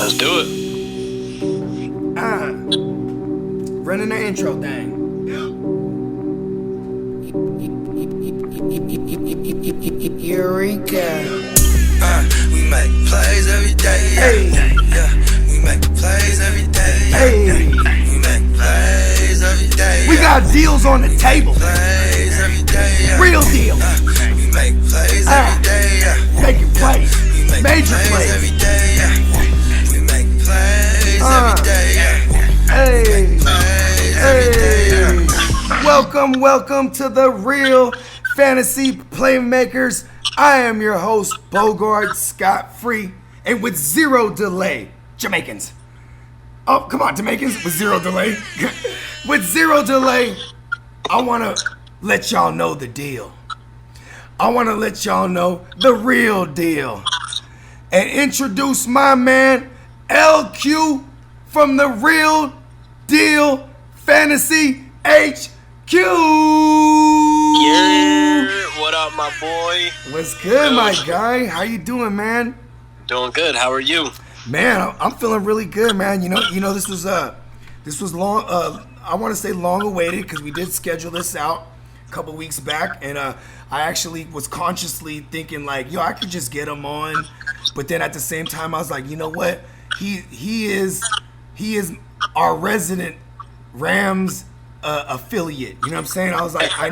Let's do it. Running the intro thing. Eureka. We make plays every day. Hey. Yeah. We make plays every day. Hey. We make plays every day. We got deals on the table. Plays every day. Real deal. We make plays every day. Making plays. We make Major plays plays. every day. We make plays every day. Hey. Plays every day. Welcome to the Real Fantasy Playmakers. I am your host, Bogard, scot-free, and with zero delay, Jamaicans. Oh, come on, Jamaicans, with zero delay. With zero delay, I want to let y'all know the deal. I want to let y'all know the real deal. And introduce my man, LQ, from the Real Deal Fantasy HQ. Yeah, what up, my boy? What's good, my guy? How you doing, man? Doing good. How are you? Man, I'm feeling really good, man. You know, this was long. I want to say long awaited because we did schedule this out a couple weeks back, and I actually was consciously thinking like, yo, I could just get him on, but then at the same time, I was like, you know what? He is our resident Rams affiliate. You know what I'm saying? I was like, I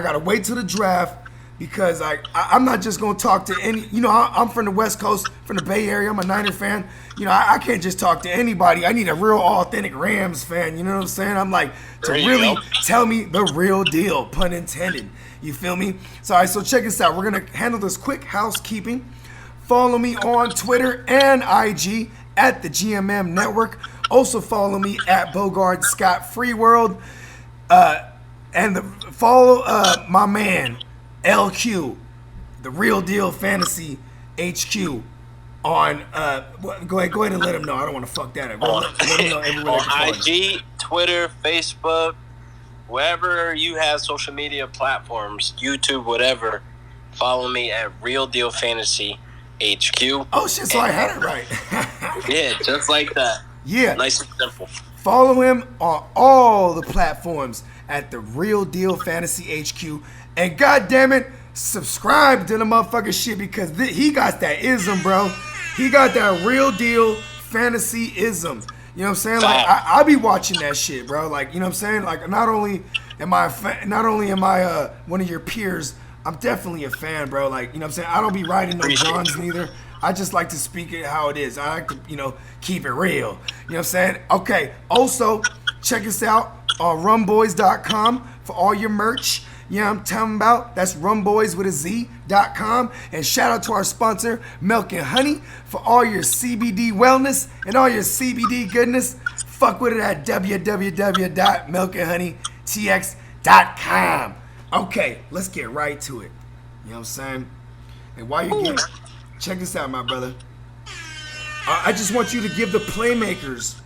gotta wait till the draft. Because I'm not just going to talk to any, I'm from the West Coast, from the Bay Area. I'm a Niner fan. I can't just talk to anybody. I need a real authentic Rams fan. You know what I'm saying? I'm like, to really tell me the real deal, pun intended. You feel me? So, all right, so check this out. We're going to handle this quick housekeeping. Follow me on Twitter and IG at the GMM Network. Also follow me at Bogard Scott Free World. Follow my man, LQ, the Real Deal Fantasy HQ on go ahead and let him know. I don't want to fuck that up. Let him know everywhere on IG, Twitter, Facebook, wherever you have social media platforms, YouTube, whatever. Follow me at Real Deal Fantasy HQ. Oh shit! So I had it right. Yeah, just like that. Yeah, nice and simple. Follow him on all the platforms at the Real Deal Fantasy HQ. And goddamn it, subscribe to the motherfucking shit because he got that ism, bro. He got that Real Deal Fantasy ism. You know what I'm saying? Like I be watching that shit, bro. Like, you know what I'm saying? Like not only am I one of your peers, I'm definitely a fan, bro. Like, you know what I'm saying? I don't be writing no Johns neither. I just like to speak it how it is. I like to, keep it real. You know what I'm saying? Okay. Also, check us out on rumboys.com for all your merch. You know what I'm talking about? That's rumboys.com. And shout out to our sponsor, Milk and Honey, for all your CBD wellness and all your CBD goodness. Fuck with it at www.milkandhoneytx.com. Okay, let's get right to it. You know what I'm saying? And while you get, check this out, my brother. I just want you to give the Playmakers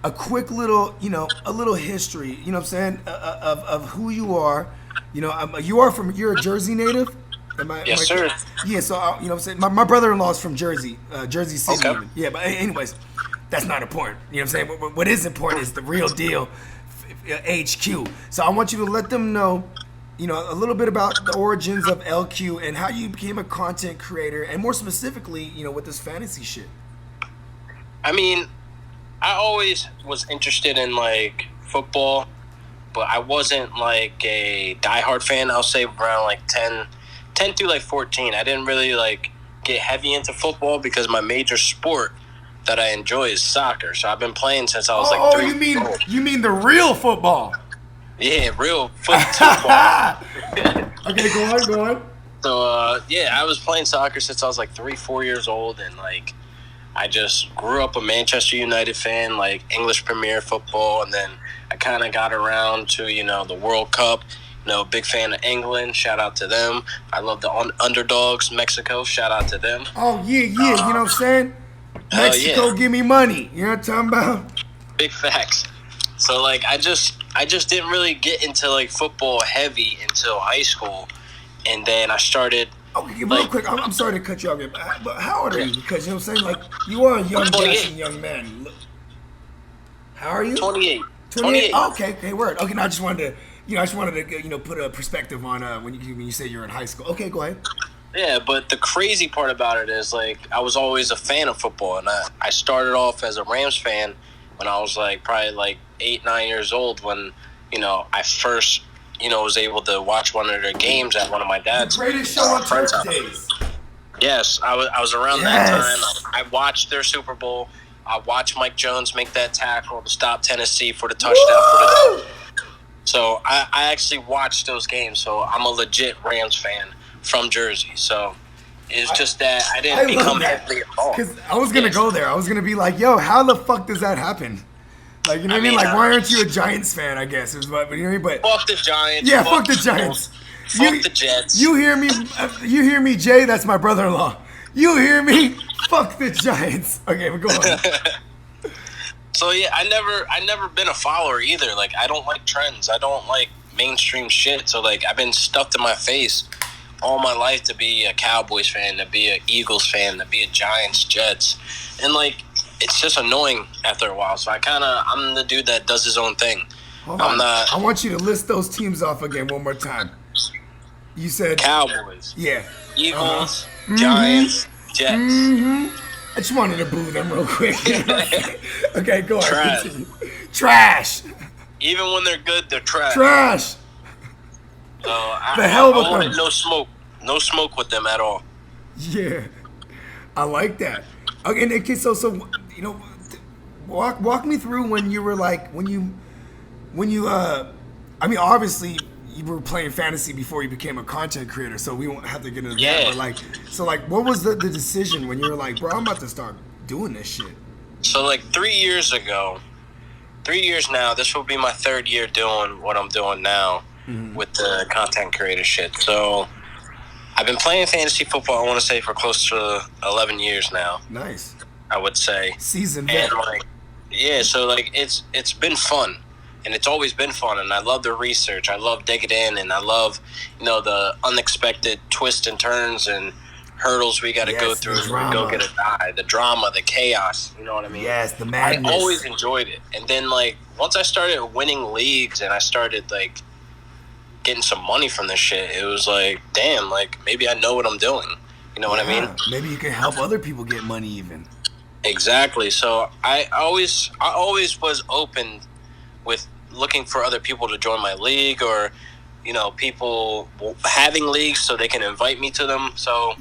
a quick little, a little history, you know what I'm saying, of who you are. You're a Jersey native? Yes, sir. Yeah, so, you know what I'm saying? My brother-in-law is from Jersey, Jersey City. Okay. Yeah, but anyways, that's not important. You know what I'm saying? What is important is the Real Deal HQ. So I want you to let them know, a little bit about the origins of LQ and how you became a content creator, and more specifically, with this fantasy shit. I mean, I always was interested in, football, but I wasn't, a diehard fan. I'll say around, 10 through, 14. I didn't really, get heavy into football because my major sport that I enjoy is soccer. So I've been playing since I was, 3 years old. You mean the real football? Yeah, real football. Okay, go on. So, I was playing soccer since I was, 3-4 years old, and, I just grew up a Manchester United fan, English Premier Football, and then I kind of got around to, the World Cup. Big fan of England. Shout out to them. I love the underdogs, Mexico. Shout out to them. Oh, yeah. You know what I'm saying? Mexico, give me money. You know what I'm talking about? Big facts. So, I just didn't really get into, football heavy until high school. And then I started Okay, real Like, quick, I'm sorry to cut you off here, but how old are you? Because you know what I'm saying, like you are a young, 28. dashing young man. How are you? 28. 28. 28. Oh, okay, okay, word. Okay, now I just wanted to put a perspective on when you say you're in high school. Okay, go ahead. Yeah, but the crazy part about it is, like, I was always a fan of football, and I started off as a Rams fan when I was, like, probably, like, 8, 9 years old when, I first, was able to watch one of their games at one of my dad's Greatest show on friends' turf house. days. Yes, I was around that time. I watched their Super Bowl. I watched Mike Jones make that tackle to stop Tennessee for the touchdown. Woo! So I actually watched those games, so I'm a legit Rams fan from Jersey. So it's just that I didn't become heavily involved. Because I was going to go there. I was going to be like, yo, how the fuck does that happen? Like, you know what I mean? Like, why aren't you a Giants fan, I guess? Is what, you know what I mean? But fuck the Giants. Yeah, fuck the Giants. Fuck the Jets. You hear me, Jay? That's my brother-in-law. You hear me? Fuck the Giants. Okay, we're going. So yeah, I never been a follower either. Like, I don't like trends. I don't like mainstream shit. So like, I've been stuffed in my face all my life to be a Cowboys fan, to be an Eagles fan, to be a Giants, Jets, and like, it's just annoying after a while. So I'm the dude that does his own thing. Hold on. I want you to list those teams off again one more time. You said Cowboys. Yeah. Eagles, Giants, Jets. Mm-hmm. I just wanted to boo them real quick. Okay, go on. Trash. Continue. Trash. Even when they're good, they're trash. Trash. The hell with them. No smoke with them at all. Yeah, I like that. Okay, Nick, so walk me through when you were like when you I mean, obviously you were playing fantasy before you became a content creator, so we won't have to get into that. But what was the decision when you were like, bro, I'm about to start doing this shit? So like 3 years ago, 3 years now, this will be my third year doing what I'm doing now with the content creator shit. So I've been playing fantasy football, I want to say, for close to 11 years now. Nice. I would say. Seasoned vet. And so like it's been fun. And it's always been fun, and I love the research. I love digging in, and I love, the unexpected twists and turns and hurdles we got to go through to go get a die. The drama, the chaos, you know what I mean? Yes, the madness. I always enjoyed it. And then, like, once I started winning leagues and I started, like, getting some money from this shit, it was like, damn, like, maybe I know what I'm doing. You know what I mean? Maybe you can help other people get money even. Exactly. So I always was open with looking for other people to join my league, or people having leagues so they can invite me to them. So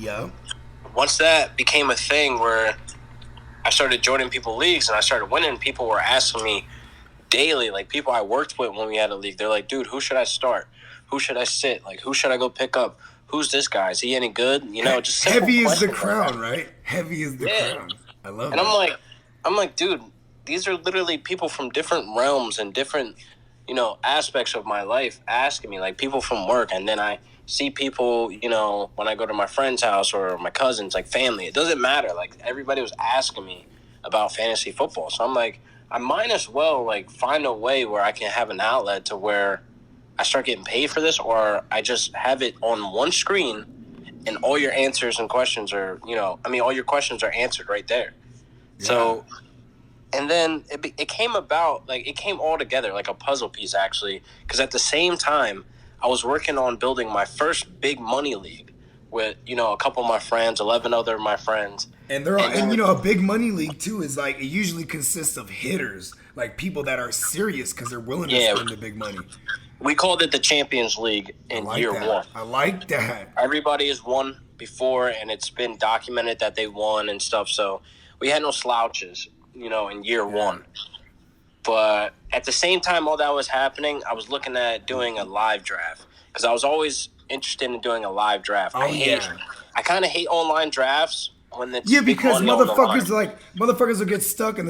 once that became a thing where I started joining people leagues and I started winning, people were asking me daily, like people I worked with when we had a league, they're like, dude, who should I start? Who should I sit? Like, who should I go pick up? Who's this guy? Is he any good? Just heavy is the crown, right? Heavy is the crown. I love it. And I'm like, dude, these are literally people from different realms and different, aspects of my life asking me, like people from work. And then I see people, when I go to my friend's house or my cousins, like family, it doesn't matter. Like everybody was asking me about fantasy football. So I'm like, I might as well like find a way where I can have an outlet to where I start getting paid for this, or I just have it on one screen and all your answers and questions are, all your questions are answered right there. Yeah. So, and then it came about, like, it came all together like a puzzle piece, actually, because at the same time, I was working on building my first big money league with, a couple of my friends, 11 other of my friends. And a big money league, too, is like, it usually consists of hitters, like people that are serious because they're willing to spend the big money. We called it the Champions League in year one. I like that. Everybody has won before, and it's been documented that they won and stuff, so we had no slouches, in year one. But at the same time all that was happening, I was looking at doing a live draft because I was always interested in doing a live draft. I kind of hate online drafts when it's because motherfuckers will get stuck and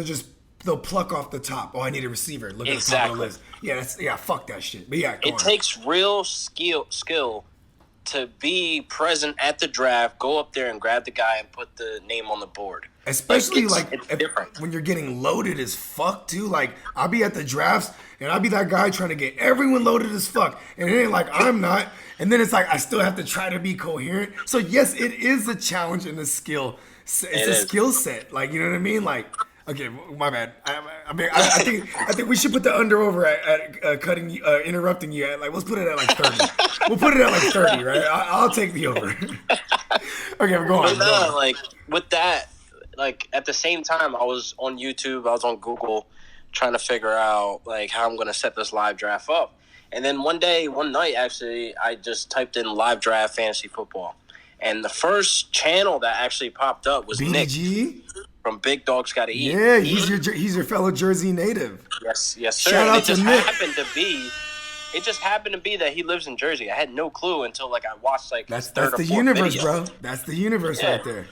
they'll pluck off the top. Oh, I need a receiver. Look at the top of the list. Fuck that shit. But it takes real skill to be present at the draft, go up there and grab the guy and put the name on the board. Especially it's different when you're getting loaded as fuck too. Like I'll be at the drafts and I'll be that guy trying to get everyone loaded as fuck, and it ain't like I'm not. And then it's like I still have to try to be coherent. So yes, it is a challenge and a skill. It's a skill set. Like you know what I mean? Like okay, my bad. I think we should put the under over at cutting interrupting you at like let's put it at like 30. We'll put it at like 30, right? I'll take the over. Okay, we're going. But no, like with that. Like at the same time, I was on YouTube, I was on Google, trying to figure out like how I'm gonna set this live draft up. And then one night, actually, I just typed in live draft fantasy football, and the first channel that actually popped up was BG? Nick from Big Dogs Gotta Eat. Yeah, he's your fellow Jersey native. Yes, sir. Shout out to Nick. It just happened to be that he lives in Jersey. I had no clue until like I watched like that's the universe, video. Bro. That's the universe right there.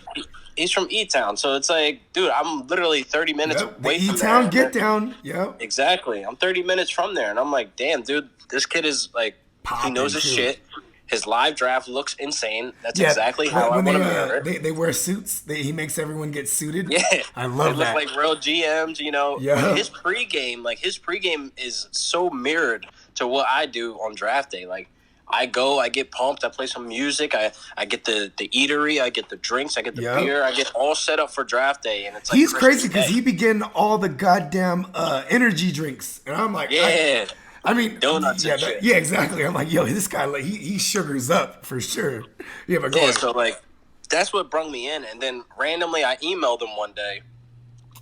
He's from E-Town, so it's like, dude, I'm literally 30 minutes away from E-Town there. get down, yep. Exactly. I'm 30 minutes from there, and I'm like, damn, dude, this kid is like, he knows his shit. His live draft looks insane. That's exactly how I want to hear it. They wear suits. He makes everyone get suited. Yeah. I love that. They look like real GMs, you know. Yeah. His pregame is so mirrored to what I do on draft day. Like, I go, I get pumped, I play some music, I get the eatery, I get the drinks, I get the beer, I get all set up for draft day, and it's like he's crazy because he be getting all the goddamn energy drinks, and I'm like, I mean, donuts and shit. Yeah, exactly. I'm like, yo, this guy, like, he sugars up for sure. Yeah, but go on. So like, that's what brought me in, and then randomly I emailed him one day,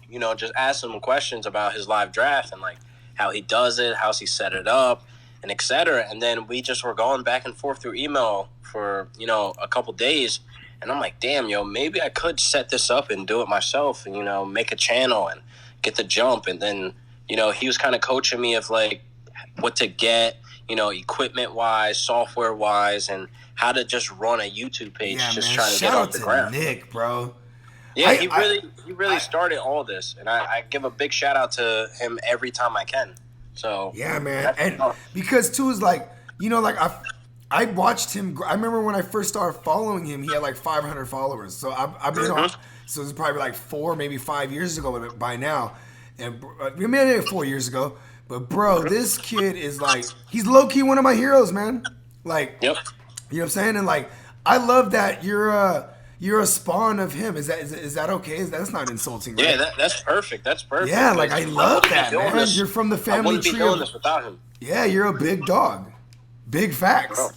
you know, just asked him questions about his live draft and like how he does it, how's he set it up, and et cetera. And then we just were going back and forth through email for, you know, a couple days. And I'm like, damn, yo, maybe I could set this up and do it myself and, you know, make a channel and get the jump. And then, you know, he was kind of coaching me of like what to get, you know, equipment-wise, software-wise, and how to just run a YouTube page trying to get off the ground. Nick, bro. Yeah, he really started all this. And I give a big shout-out to him every time I can. So yeah, man, and because too is like, you know, like I watched him. I remember when I first started following him, he had like 500 followers. So I've been on. So it's probably like 4, maybe 5 years ago by now, and maybe 4 years ago. But bro, this kid is like, he's low key one of my heroes, man. Like, you know what I'm saying? And like, I love that you're a spawn of him. Is that okay? That's not insulting, right? Yeah, that's perfect. That's perfect. Yeah, like I love that, man. You're from the family tree. I wouldn't be doing this without him. Yeah, you're a big dog. Big facts. Bro.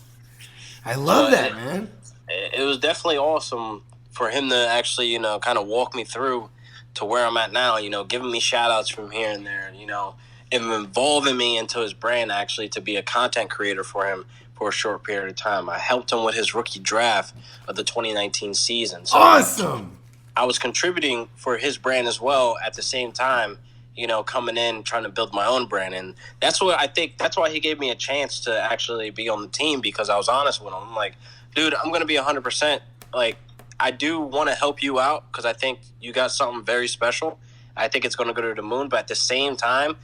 I love that, man. It was definitely awesome for him to actually, you know, kind of walk me through to where I'm at now, you know, giving me shout outs from here and there, you know, and involving me into his brand actually to be a content creator for him for a short period of time. I helped him with his rookie draft of the 2019 season. So awesome. I was contributing for his brand as well at the same time, you know, coming in, trying to build my own brand. And that's what I think, that's why he gave me a chance to actually be on the team, because I was honest with him. I'm like, dude, I'm going to be 100%. Like, I do want to help you out because I think you got something very special. I think it's going to go to the moon. But at the same time,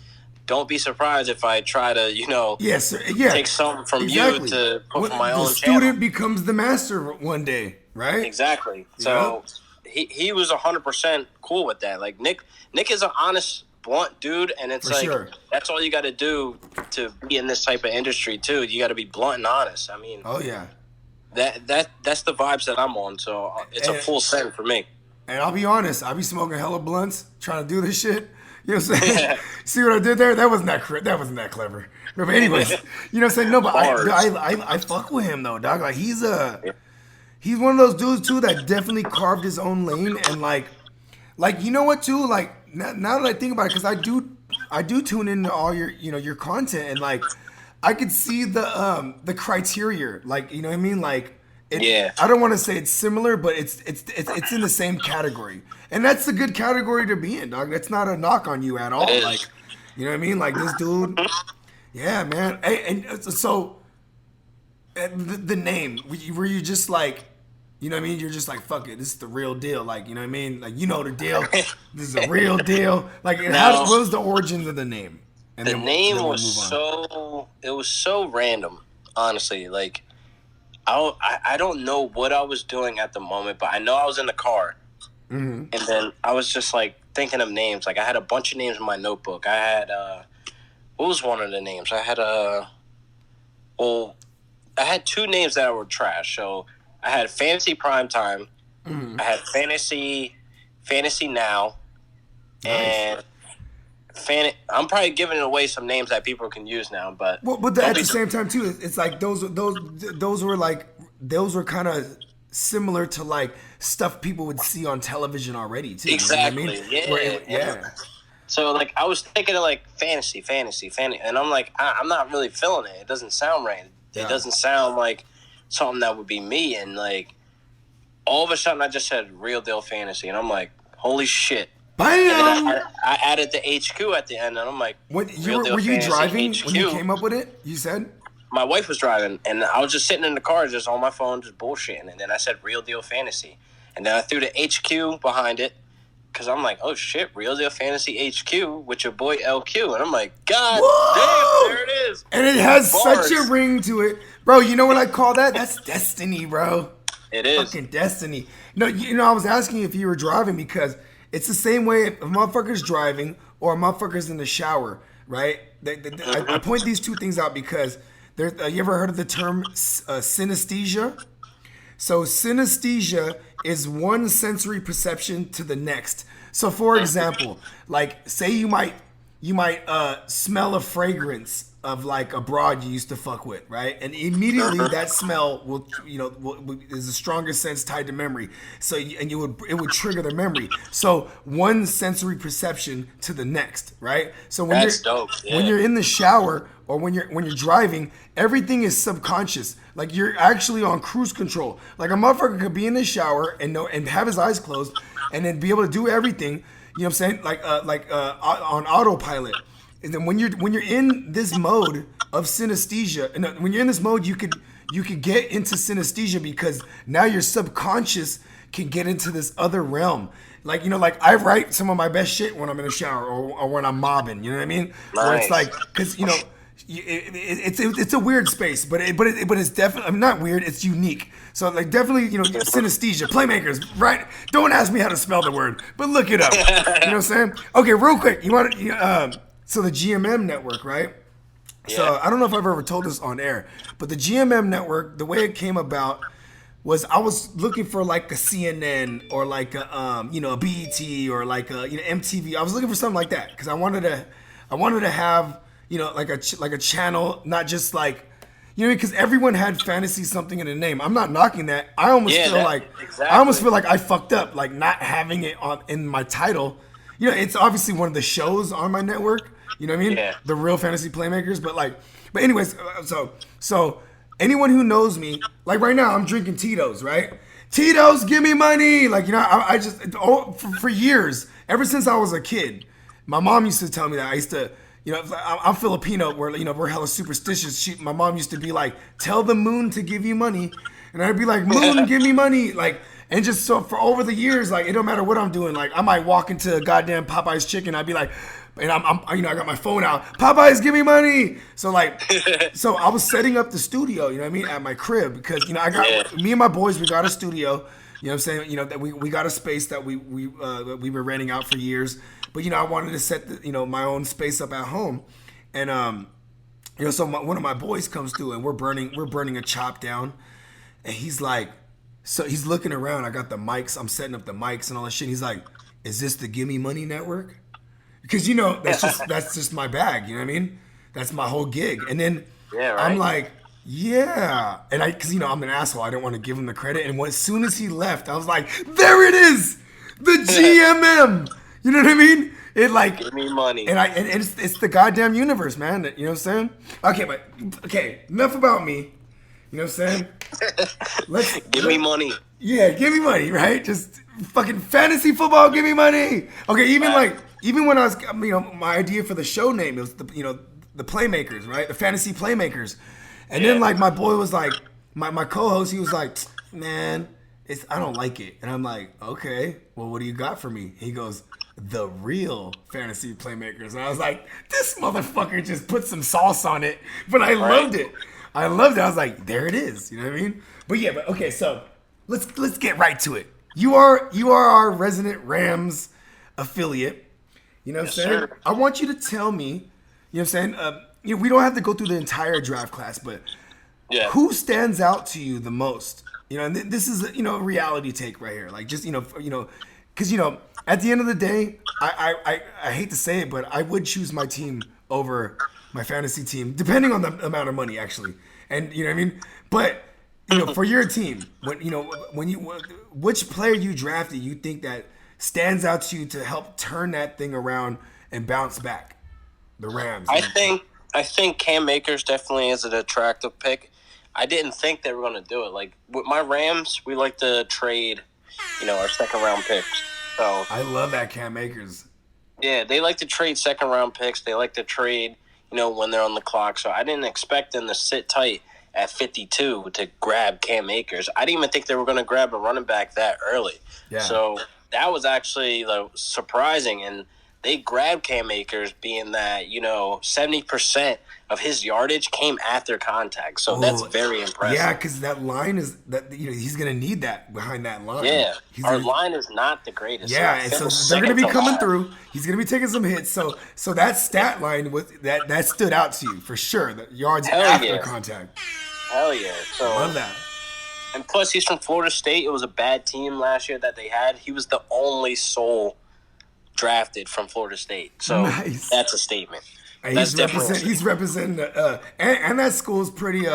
don't be surprised if I try to, you know, take something from you to put for my own channel. The student becomes the master one day, right? Exactly. So he was 100% cool with that. Like, Nick is an honest, blunt dude, and it's that's all you got to do to be in this type of industry, too. You got to be blunt and honest. I mean, that's the vibes that I'm on, so it's a full send for me. And I'll be honest, I'll be smoking hella blunts, trying to do this shit. You know what I'm saying? See what I did there? That wasn't that clever. But anyways, you know what I'm saying? No, but I fuck with him though, dog. Like he's one of those dudes too that definitely carved his own lane, and like you know what too? Like now that I think about it, because I do tune into all your content, and like I could see the criteria, like, you know what I mean? Like I don't want to say it's similar, but it's in the same category. And that's a good category to be in, dog. That's not a knock on you at all. Like, you know what I mean? Like this dude, yeah, man. Hey, and so the name, were you just like, you know what I mean? You're just like, fuck it, this is the real deal. Like, you know what I mean? Like, you know the deal. This is a real deal. Like, what was the origins of the name? And the name was so random, honestly. Like, I don't know what I was doing at the moment, but I know I was in the car. Mm-hmm. And then I was just like thinking of names. Like I had a bunch of names in my notebook. I had what was one of the names? I had I had two names that were trash. So I had Fantasy Primetime. Mm-hmm. I had Fantasy Now, Nice. and I'm probably giving away some names that people can use now, but But at the same time too, it's like those were kind of similar to like stuff people would see on television already too. exactly, You know what I mean? yeah, Yeah. So like I was thinking of like fantasy, and I'm like I'm not really feeling it. It doesn't sound right. Yeah. It doesn't sound like something that would be me. And like all of a sudden, I just said Real Deal Fantasy, and I'm like, holy shit. And Bam! then I added the HQ at the end, and I'm like, Were you Fantasy driving HQ. when you came up with it? You said. My wife was driving, and I was just sitting in the car, just on my phone, just bullshitting. And then I said Real Deal Fantasy, and then I threw the HQ behind it, because I'm like, oh shit, Real Deal Fantasy HQ with your boy LQ, and I'm like, God Whoa! damn, there it is. And it has Bars. such a ring to it, bro. You know what I call that? That's destiny, bro. It is. Fucking destiny. No, I was asking if you were driving because it's the same way if a motherfucker's driving or a motherfucker's in the shower, right? I point these two things out because there's. You ever heard of the term synesthesia? So synesthesia is one sensory perception to the next. So for example, like say you might smell a fragrance of like a broad you used to fuck with, right? And immediately that smell will is a stronger sense tied to memory. So it would trigger the memory. So one sensory perception to the next, right? So when That's dope. Yeah. when you're in the shower or when you're driving, everything is subconscious. Like you're actually on cruise control. Like a motherfucker could be in the shower and have his eyes closed and then be able to do everything. You know what I'm saying? Like on autopilot. And then when you're in this mode of synesthesia, and when you're in this mode, you could get into synesthesia because now your subconscious can get into this other realm. Like like I write some of my best shit when I'm in the shower or when I'm mobbing. You know what I mean? Nice. Where it's like because it's a weird space, but it's definitely not weird. It's unique. So like definitely synesthesia, playmakers, right? Don't ask me how to spell the word, but look it up. You know what I'm saying? Okay, real quick. You want so the GMM network, right? Yeah. So I don't know if I've ever told this on air, but the GMM network, the way it came about was I was looking for like a CNN or like a a BET or like a MTV. I was looking for something like that because I wanted to have like a channel, not just like because everyone had fantasy something in the name. I'm not knocking that. I almost feel like I fucked up like not having it in my title. It's obviously one of the shows on my network. You know what I mean? Yeah. The Real Fantasy Playmakers. But anyways, so anyone who knows me, like right now, I'm drinking Tito's, right? Tito's, give me money. Like, I just, for years, ever since I was a kid, my mom used to tell me that. I used to, I'm Filipino, where, we're hella superstitious. My mom used to be like, tell the moon to give you money. And I'd be like, moon, give me money. Like, and just so for over the years, like, it don't matter what I'm doing. Like, I might walk into a goddamn Popeye's chicken. I'd be like, and I'm I got my phone out. Popeyes, give me money. So like, so I was setting up the studio, you know what I mean, at my crib because I got me and my boys. We got a studio. You know what I'm saying? That we got a space that we were renting out for years. But I wanted to set my own space up at home, and so one of my boys comes through and we're burning a chop down, and he's like, so he's looking around. I got the mics. I'm setting up the mics and all that shit. He's like, is this the Gimme Money Network? Because that's just my bag, you know what I mean? That's my whole gig. And then I'm like, yeah. And because I'm an asshole, I don't want to give him the credit. And as soon as he left, I was like, there it is, the GMM. You know what I mean? It like give me money. And it's the goddamn universe, man. You know what I'm saying? Okay, enough about me. You know what I'm saying? Give me money. Yeah, give me money, right? Just fucking fantasy football, give me money. Okay, even when I was, my idea for the show name, it was the Playmakers, right? The Fantasy Playmakers. And then like my boy was like, my co-host, he was like, man, I don't like it. And I'm like, okay, well, what do you got for me? He goes, the Real Fantasy Playmakers. And I was like, this motherfucker just put some sauce on it, but I loved it. I loved it. I was like, there it is. You know what I mean? But yeah, but okay, so let's get right to it. You are our resident Rams affiliate. You know what I'm saying? Sir. I want you to tell me, you know what I'm saying? We don't have to go through the entire draft class, but Yeah. who stands out to you the most? You know, and this is a reality take right here. Like, just because at the end of the day, I hate to say it, but I would choose my team over my fantasy team, depending on the amount of money, actually. And you know what I mean. But for your team, which player you drafted, you think that stands out to you to help turn that thing around and bounce back? The Rams. I think Cam Akers definitely is an attractive pick. I didn't think they were going to do it. Like, with my Rams, we like to trade, our second-round picks. So I love that Cam Akers. yeah, they like to trade second-round picks. They like to trade, when they're on the clock. So I didn't expect them to sit tight at 52 to grab Cam Akers. I didn't even think they were going to grab a running back that early. Yeah. So that was actually surprising. And they grabbed Cam Akers, being that, 70% of his yardage came after contact. So that's very impressive. Yeah, because that line is that he's gonna need that behind that line. Yeah, our line is not the greatest. Yeah, and so they're gonna be coming through. He's gonna be taking some hits. So that stat line was that stood out to you for sure. The yards after contact. Hell yeah! So love that. And plus, he's from Florida State. It was a bad team last year that they had. He was the only soul drafted from Florida State. So nice. That's a statement. He's representing and that school is pretty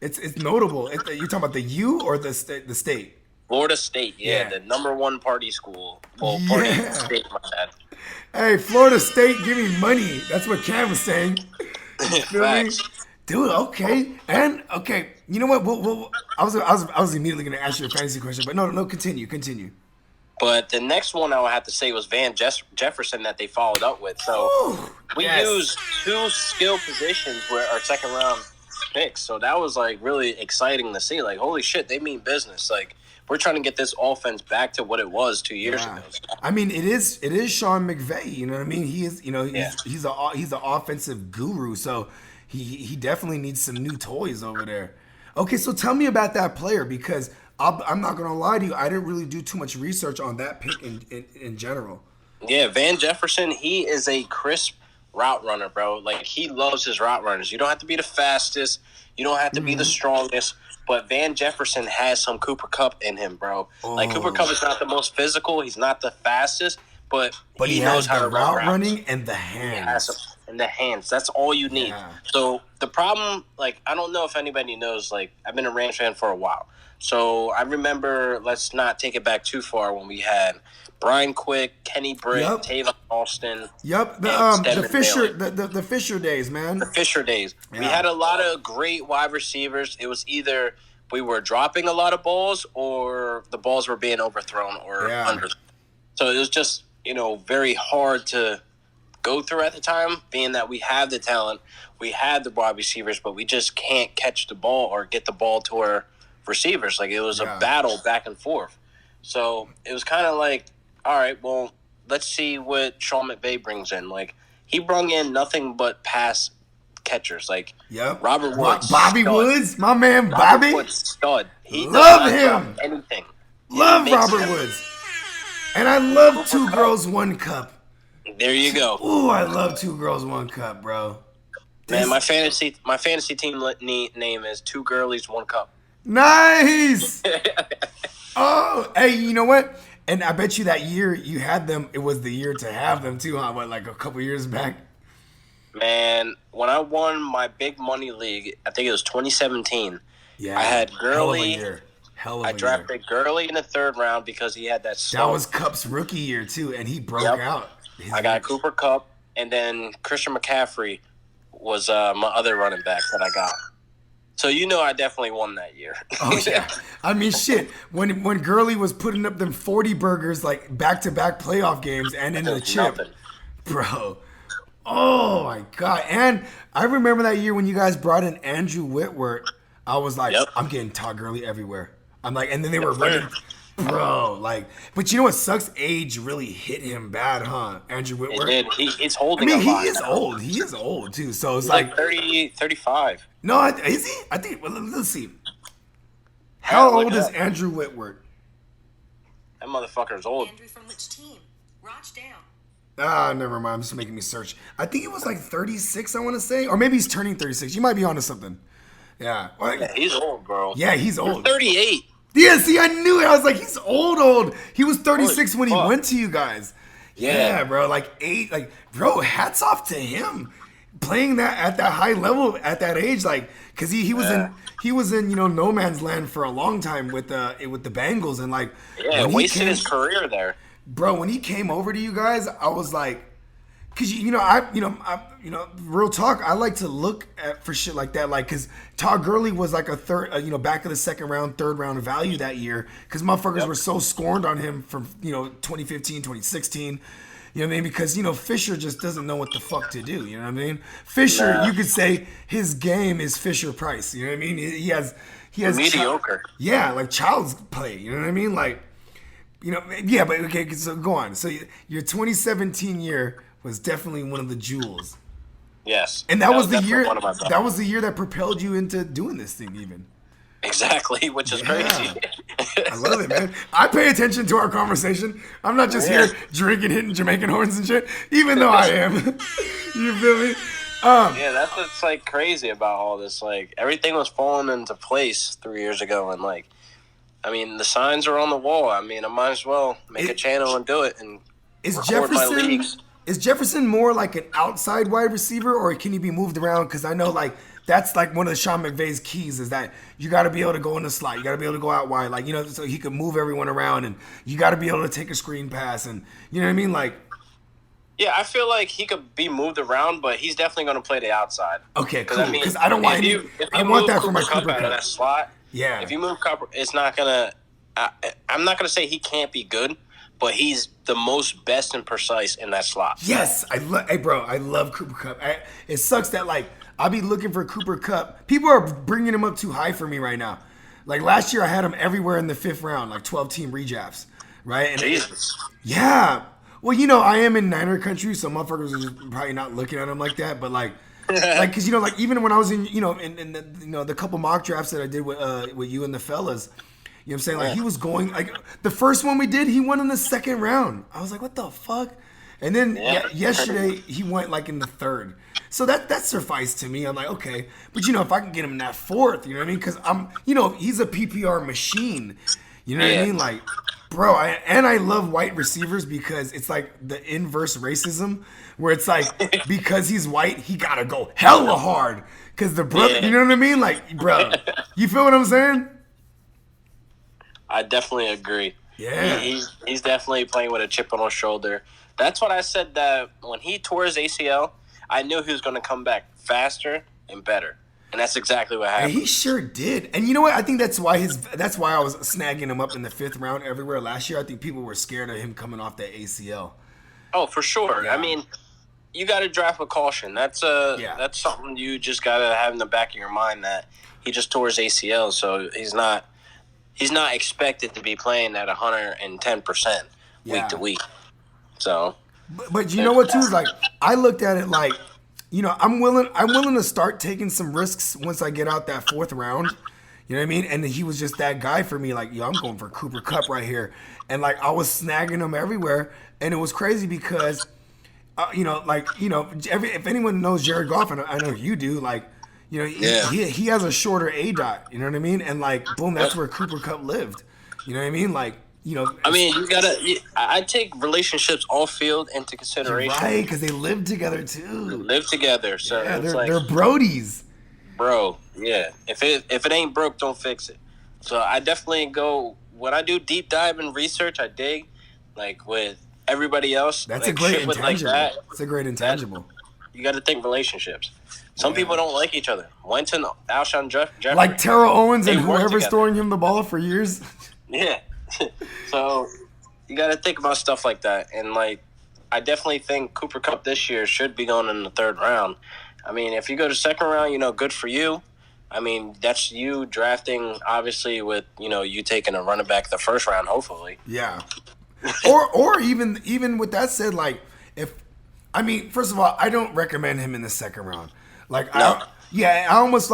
it's notable. You're talking about the U or the state? Florida State, yeah, the number one party school. Well, party state, my bad. Hey, Florida State, give me money. That's what Cam was saying. Facts. Dude, okay, you know what? I was immediately going to ask you a fantasy question, but no, continue. But the next one I would have to say was Van Jefferson that they followed up with. So we used two skill positions where our second round picks. So that was really exciting to see. Like, holy shit, they mean business. Like, we're trying to get this offense back to what it was 2 years ago. I mean, it is Sean McVay. You know what I mean? He is. He's an offensive guru. So he definitely needs some new toys over there. Okay, so tell me about that player because I'm not going to lie to you. I didn't really do too much research on that pick in general. Yeah, Van Jefferson, he is a crisp route runner, bro. Like, he loves his route runners. You don't have to be the fastest. You don't have to be the strongest. But Van Jefferson has some Cooper Kupp in him, bro. Like, Cooper Kupp is not the most physical. He's not the fastest. But he knows how to route run running and the hands. And the hands. That's all you need. Yeah. So the problem, I don't know if anybody knows, I've been a Rams fan for a while. So I remember, let's not take it back too far, when we had Brian Quick, Kenny Britt, Tavon Austin. Yep, the Fisher days, man. The Fisher days. Yeah. We had a lot of great wide receivers. It was either we were dropping a lot of balls or the balls were being overthrown or under. So it was just, very hard to go through at the time, being that we have the talent, we have the wide receivers, but we just can't catch the ball or get the ball to our receivers. It was a battle back and forth. So it was kind of all right, well, let's see what Sean McVay brings in. He brung in nothing but pass catchers. Robert Woods. Bobby stud. Woods, my man Bobby. Robert Woods, stud. He love him. Anything. Love Robert Woods. And I love Two Girls, One Cup. There you go. Ooh, I love Two Girls, One Cup, bro. Man, my fantasy team name is Two Girlies, One Cup. Nice. Oh, hey, you know what? And I bet you that year you had them, it was the year to have them too, huh? What, a couple years back? Man, when I won my big money league, I think it was 2017. Yeah. I had Gurley. Hell of a year. I drafted Gurley in the third round because he had that slow. That was Kupp's rookie year too, and he broke out. I got Cooper Kupp, and then Christian McCaffrey was my other running back that I got. So I definitely won that year. Oh yeah, I mean shit. When Gurley was putting up them 40 burgers back-to-back playoff games and into the chip, bro. Oh my god! And I remember that year when you guys brought in Andrew Whitworth. I was like, I'm getting Todd Gurley everywhere. I'm like, and then they were running. Bro, like, but you know what sucks? Age really hit him bad, huh? Andrew Whitworth. It did. He's I holding mean, a he lot is now. old. He is old too. So it's He's like 30, 35. no, is he? I think. Well, let's see. I How gotta look old it is up. Andrew Whitworth? That motherfucker's old. Andrew from which team? Roch down. Ah, never mind. I'm just making me search. I think it was like 36. I want to say, or maybe he's turning 36. You might be onto something. Yeah. Well, Yeah, he's old, bro. yeah, he's You're old. 38. Yeah, see, I knew it. I was like, he's old. He was 36 Holy when he fuck. went to you guys. Yeah, bro. Bro, hats off to him playing that at that high level at that age. Like, cause he was in no man's land for a long time with the Bengals and like Yeah, when he wasted his career there. bro, when he came over to you guys, I was like, cause real talk. I like to look at for shit like that, like, cause Todd Gurley was like a third, back of the second round, third round value that year, cause motherfuckers were so scorned on him from 2015, 2016. You know what I mean? Because Fisher just doesn't know what the fuck to do. You know what I mean? Fisher, you could say his game is Fisher Price. You know what I mean? He has Mediocre. like child's play. You know what I mean? Like. Yeah, but okay, so go on. So your 2017 year was definitely one of the jewels. Yes. And that was the definitely year one of my best. that was the year that propelled you into doing this thing even. Exactly, which is Yeah. crazy. I love it, man. I pay attention to our conversation. I'm not just here drinking, hitting Jamaican horns and shit, even though I am. You feel me? Yeah, that's what's like crazy about all this. Like everything was falling into place 3 years ago, and like, I mean, the signs are on the wall. I mean, I might as well make a channel and do it and Is record my Jefferson leagues. is Jefferson more like an outside wide receiver, or can he be moved around? Because I know like that's like one of the Sean McVay's keys is that you got to be able to go in the slot, you got to be able to go out wide, like so he can move everyone around, and you got to be able to take a screen pass, and you know what I mean, like. Yeah, I feel like he could be moved around, but he's definitely going to play the outside. Okay, cool. I mean, Because I don't want if any. you I want move that for my Cooper Cooper Kupp out of Cup. that slot. Yeah. If you move Cooper, it's not gonna. I'm not gonna say he can't be good, but he's the most best and precise in that slot. Yes, hey bro, I love Cooper Cup. It sucks that like I'll be looking for Cooper Cup. People are bringing him up too high for me right now. Like last year, I had him everywhere in the 5th round, like 12-team redrafts, right? And Jesus. yeah. Well, I am in Niner country, so motherfuckers are just probably not looking at him like that. But like, because like even when I was in, in the couple mock drafts that I did with you and the fellas, you know what I'm saying? Like he was going like the first one we did, he went in the 2nd round. I was like, what the fuck? And then yesterday he went like in the 3rd. So that sufficed to me. I'm like, okay, but if I can get him in that 4th, you know what I mean? Because he's a PPR machine. You know what I mean? Like, bro, I love white receivers because it's like the inverse racism where it's like because he's white, he gotta go hella hard because the brother, you know what I mean? Like, bro, you feel what I'm saying? I definitely agree. Yeah. He's definitely playing with a chip on his shoulder. That's what I said that when he tore his ACL, I knew he was going to come back faster and better. And that's exactly what And happened. he sure did. And you know what? I think that's why I was snagging him up in the 5th round everywhere last year. I think people were scared of him coming off that ACL. Oh, for sure. Yeah. I mean, you got to draft with caution. That's something you just got to have in the back of your mind that he just tore his ACL, so he's not expected to be playing at 110% week to week. So, but you know what too is like I looked at it like, I'm willing to start taking some risks once I get out that 4th round. You know what I mean? And he was just that guy for me. Like, I'm going for Cooper Kupp right here, and like I was snagging him everywhere, and it was crazy because, if anyone knows Jared Goff, and I know you do, like, he has a shorter A dot. You know what I mean? And like, boom, that's where Cooper Kupp lived. You know what I mean? Like. I mean, I take relationships off field into consideration. Right, because they live together too. Live together, so Yeah, it's like, they're brodies. bro. Yeah, if it ain't broke, don't fix it. So I definitely go when I do deep dive and research. I dig, like with everybody else. That's like, a great shit with intangible. Like that, It's a great intangible. you got to think relationships. Some people don't like each other. Wentz and Alshon Jeffrey. Like Terrell Owens and They work whoever's together. throwing him the ball for years. Yeah. So you got to think about stuff like that. And, like, I definitely think Cooper Kupp this year should be going in the 3rd round. I mean, if you go to 2nd round, good for you. I mean, that's you drafting, obviously, with, you taking a running back the first round, hopefully. Yeah. Or even with that said, like if I mean, first of all, I don't recommend him in the second round. Like No. I almost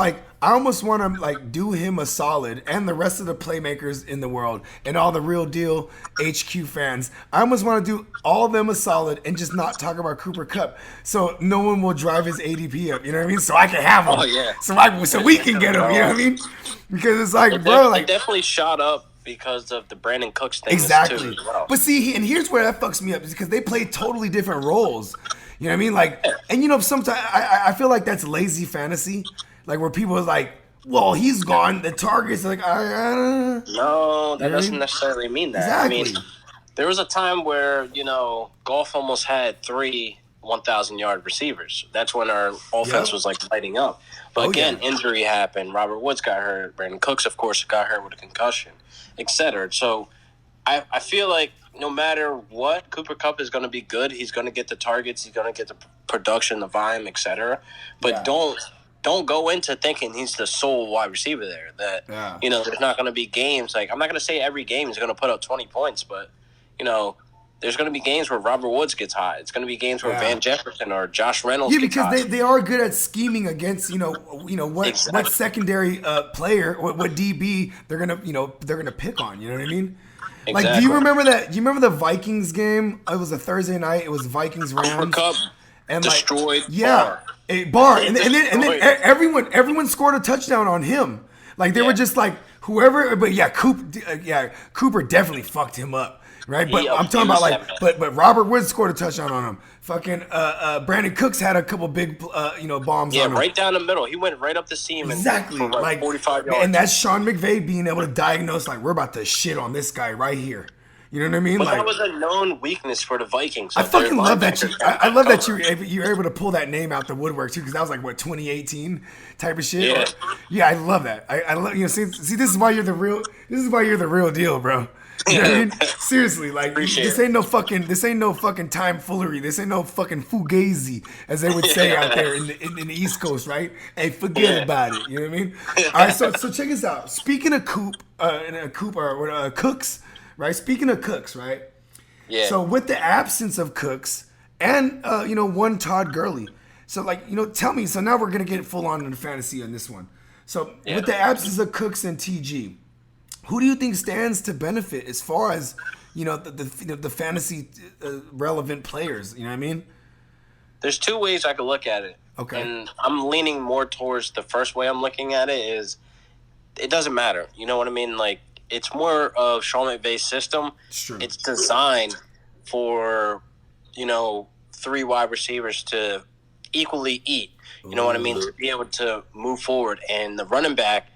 want to like do him a solid and the rest of the playmakers in the world and all the Real Deal HQ fans. I almost want to do all of them a solid and just not talk about Cooper Kupp, so no one will drive his ADP up. You know what I mean? So I can have him. Oh, yeah. So we can get him. You know what I mean? Because it's like, It, bro, def- like it definitely shot up because of the Brandon Cooks thing. exactly. Too, as well. But see, and here's where that fucks me up is because they play totally different roles. You know what I mean? Like, and sometimes I feel like that's lazy fantasy, like where people are like, well, he's gone. The target's like, No, that You know what I doesn't mean? necessarily mean that. Exactly. I mean, there was a time where, Golf almost had 3 1,000-yard receivers. That's when our offense Yep. was like lighting up. But Oh, again, yeah. injury happened. Robert Woods got hurt. Brandon Cooks, of course, got hurt with a concussion, etc. So I feel like no matter what, Cooper Kupp is going to be good. He's going to get the targets. He's going to get the production, the volume, etc. But Yeah. don't go into thinking he's the sole wide receiver there. That Yeah. there's not going to be games like I'm not going to say every game he's going to put up 20 points, but there's going to be games where Robert Woods gets hot. It's going to be games where Yeah. Van Jefferson or Josh Reynolds Yeah, gets because hot. they are good at scheming against what Exactly. secondary player, what DB they're gonna pick on. You know what I mean? Like, do Exactly. you remember that? Do you remember the Vikings game? It was a Thursday night. It was Vikings Cooper Rams. Kupp And destroyed yeah, Barr. a bar, and then Destroyed. everyone scored a touchdown on him. Like they were Yeah. just like whoever, but yeah, Cooper definitely fucked him up, right? But I'm talking about like, abused that but Robert Woods scored a touchdown on him. Fucking Brandon Cooks had a couple big bombs Yeah, on him. right down the middle. He went right up the seam Exactly, and for like 45 yards. and that's Sean McVay being able to diagnose like we're about to shit on this guy right here. You know what I mean? But like, that was a known weakness for the Vikings. I fucking love that I love that you. you're able to pull that name out the woodwork too, because that was like what 2018 type of shit. Yeah. Yeah, I love that. I love see this is why you're the real deal, bro. You know what I mean? Seriously, like Appreciate this it. ain't no fucking tomfoolery. This ain't no fucking fugazi, as they would say out there in the East Coast, right? Hey, forget about it. You know what I mean? All right, so check this out. Speaking of Cooks, right? Speaking of Cooks, right? Yeah. So with the absence of Cooks and one Todd Gurley, so like tell me. So now we're gonna get full on into fantasy on this one. So Yeah. with the absence of Cooks and TG, who do you think stands to benefit as far as the fantasy relevant players? You know what I mean? There's 2 ways I could look at it. Okay. And I'm leaning more towards the first way I'm looking at it is it doesn't matter. You know what I mean? Like, it's more of Sean McVay's system. It's true. It's designed for, 3 wide receivers to equally eat. You know what I mean? To be able to move forward. And the running back,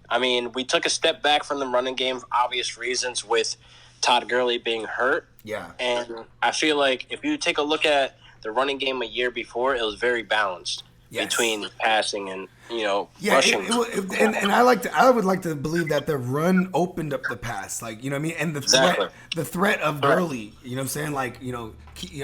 I mean, we took a step back from the running game for obvious reasons with Todd Gurley being hurt. Yeah. And I feel like if you take a look at the running game a year before, it was very balanced Yes. between passing and, Yeah, rushing. and I would like to believe that the run opened up the pass, like you know what I mean, and Exactly. the threat of Gurley, you know what I'm saying, like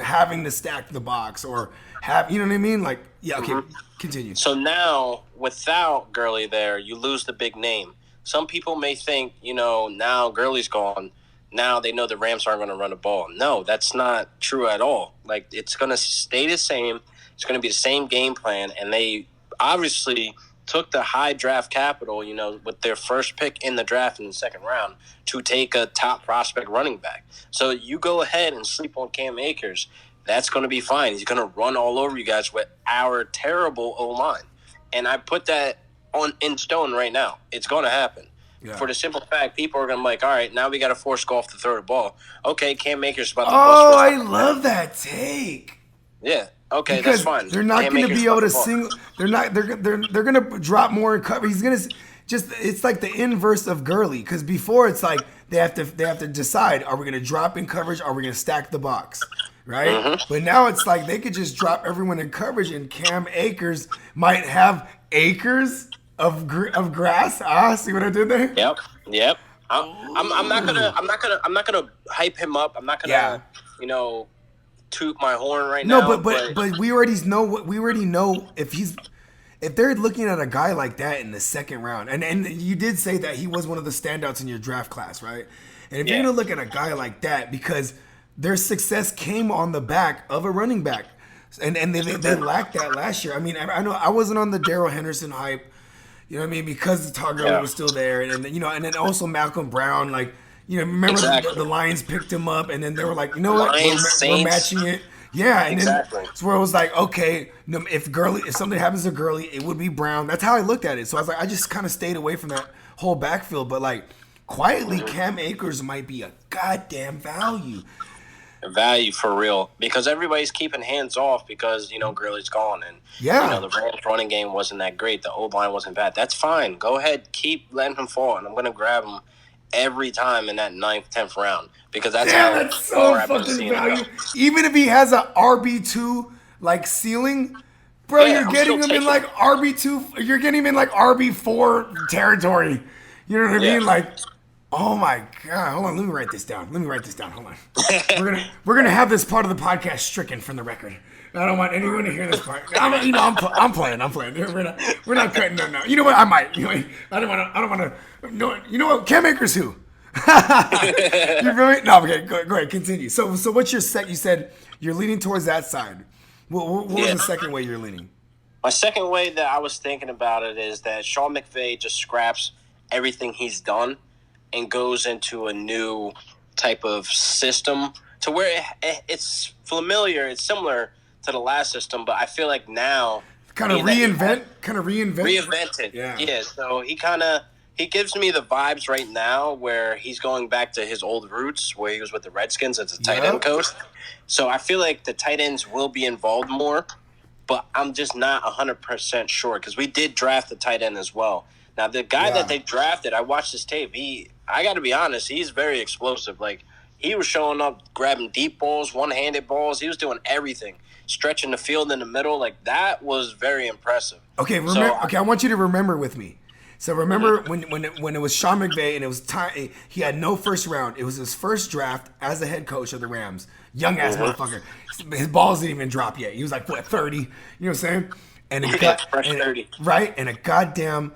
having to stack the box or have you know what I mean, like yeah, okay, continue. So now, without Gurley there, you lose the big name. Some people may think, now Gurley's gone. Now they know the Rams aren't going to run the ball. No, that's not true at all. Like, it's going to stay the same. It's going to be the same game plan. And they obviously took the high draft capital, with their first pick in the draft in the second round to take a top prospect running back. So you go ahead and sleep on Cam Akers. That's going to be fine. He's going to run all over you guys with our terrible O-line. And I put that in stone right now. It's going to happen. Yeah. For the simple fact, people are going to be like, all right, now we got to force Goff to throw the ball. Okay, Cam Akers about to Oh, bust. I love that take. Yeah. Okay, Because that's fine. they're not Cam going to Akers be able to about single. They're not. They're going to drop more in cover. He's going to just. It's like the inverse of Gurley. Because before it's like they have to decide: are we going to drop in coverage? Are we going to stack the box? Right. Mm-hmm. But now it's like they could just drop everyone in coverage, and Cam Akers might have acres of grass. See what I did there? Yep. I'm not gonna hype him up. I'm not gonna toot my horn right now. No, but we already know if if they're looking at a guy like that in the second round, and you did say that he was one of the standouts in your draft class, right? And if you're Yeah. gonna look at a guy like that, because their success came on the back of a running back, and they lacked that last year. I mean, I know I wasn't on the Darrell Henderson hype, you know what I mean, because the Todd Gurley was still there, and you know, and then also Malcolm Brown, like, you know, remember the Lions picked him up, and then they were like, you know what, we're matching it. Yeah, and then it's where it was like, okay, if something happens to Gurley, it would be Brown. That's how I looked at it. So I was like, I just kind of stayed away from that whole backfield. But like, quietly, Cam Akers might be a goddamn value. Value for real, because everybody's keeping hands off because, you know, Gurley's gone, and you know, the Rams running game wasn't that great. The O-line wasn't bad. That's fine. Go ahead, keep letting him fall, and I'm gonna grab him every time in that 9th, 10th round, because that's that's so fucking value. Even if he has a RB2 like ceiling, bro, you're getting him in like RB2. You're getting him in like RB4 territory. You know what I mean? Like, oh my god, hold on. Let me write this down. Hold on. we're gonna have this part of the podcast stricken from the record. I don't want anyone to hear this part. I'm playing. We're not cutting them now. You know what? I might. You know, I don't want to. No, you know what? Cam Akers who? You feel me? No, okay. Go ahead. Continue. So what's your set? You said you're leaning towards that side. What was the second way you're leaning? My second way that I was thinking about it is that Sean McVay just scraps everything he's done and goes into a new type of system to where it's familiar. It's similar to the last system, but I feel like now kind of reinvent it. Yeah. So he gives me the vibes right now where he's going back to his old roots, where he was with the Redskins as a tight end coach. So I feel like the tight ends will be involved more, but I'm just not 100% sure because we did draft the tight end as well. Now the guy that they drafted, I watched his tape. I got to be honest, he's very explosive. Like, he was showing up, grabbing deep balls, one-handed balls. He was doing everything, stretching the field in the middle. Like, that was very impressive. Okay, I want you to remember with me. So remember when it was Sean McVay and it was time, he had no first round. It was his first draft as the head coach of the Rams. Young ass motherfucker. His balls didn't even drop yet. He was like, what, 30? You know what I'm saying? And it got fresh 30. Right? And a goddamn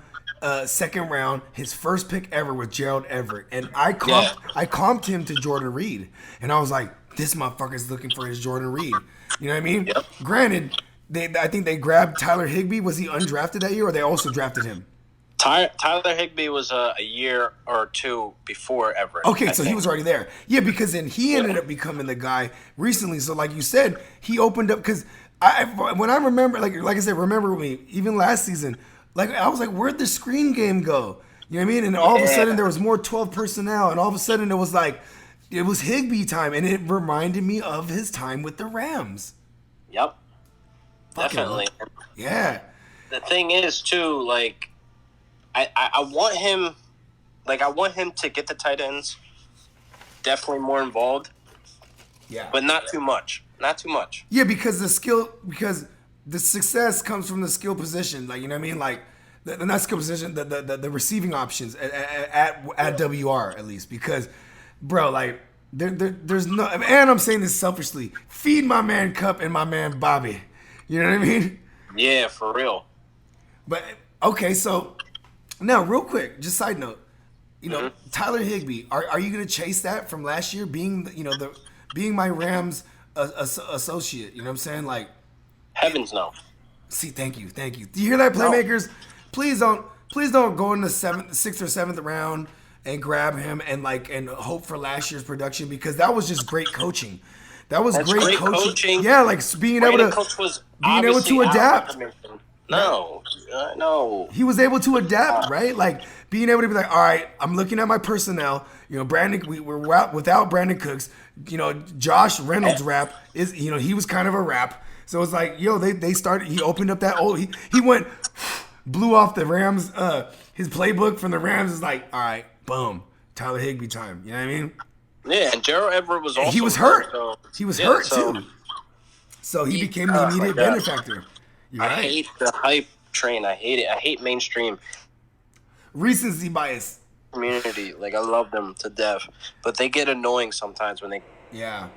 second round, his first pick ever was Gerald Everett. And I comped him to Jordan Reed. And I was like, this motherfucker's looking for his Jordan Reed. You know what I mean? Yep. Granted, I think they grabbed Tyler Higbee. Was he undrafted that year, or they also drafted him? Tyler Higbee was a year or two before Everett. Okay, so he was already there. Yeah, because then he ended up becoming the guy recently. So like you said, he opened up because when I remember, like I said, remember me, even last season, like I was like, where'd the screen game go? You know what I mean? And all of a sudden there was more 12 personnel, and all of a sudden it was like, it was Higbee time, and it reminded me of his time with the Rams. Yep. Definitely. Yeah. The thing is too, like, I want him to get the tight ends definitely more involved. Yeah. But not too much. Yeah, because the success comes from the skill position. Like, you know what I mean? Like, not skill position, the receiving options at WR at least. Because, bro, like, there's no, and I'm saying this selfishly, feed my man Cup and my man Bobby. You know what I mean? Yeah, for real. But, okay, so now, real quick, just side note, you know, Tyler Higbee, are you going to chase that from last year, being my Rams associate? You know what I'm saying? Like, heavens no. See, thank you. Do you hear that, Playmakers? No. Please don't go in the 6th or 7th round and grab him and hope for last year's production, because that was just great coaching. That's great coaching. Yeah, like being able to adapt. No. He was able to adapt, right? Like being able to be like, all right, I'm looking at my personnel. You know, Brandon, we're out without Brandon Cooks. You know, Josh Reynolds' rap is, you know, he was kind of a rap. So it's like, yo, they started. He opened up that old. He went, blew off the Rams. His playbook from the Rams is like, all right, boom, Tyler Higbee time. You know what I mean? Yeah, and Gerald Everett was also. He was hurt. He was hurt too. So he became the immediate benefactor. I hate the hype train. I hate it. I hate mainstream recency bias community. Like, I love them to death, but they get annoying sometimes when they. Yeah.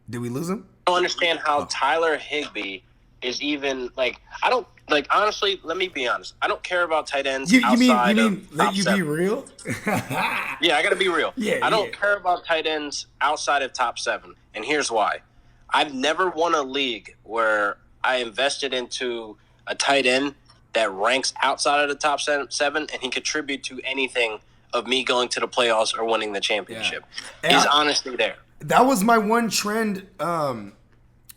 Did we lose him? I don't understand how Tyler Higbee is even like. I don't like honestly, let me be honest. I don't care about tight ends You outside mean of let top you seven. be real? Yeah, I got to be real. Yeah, I don't care about tight ends outside of top 7, and here's why. I've never won a league where I invested into a tight end that ranks outside of the top 7, and he contribute to anything of me going to the playoffs or winning the championship. Yeah. He's honestly there. That was my one trend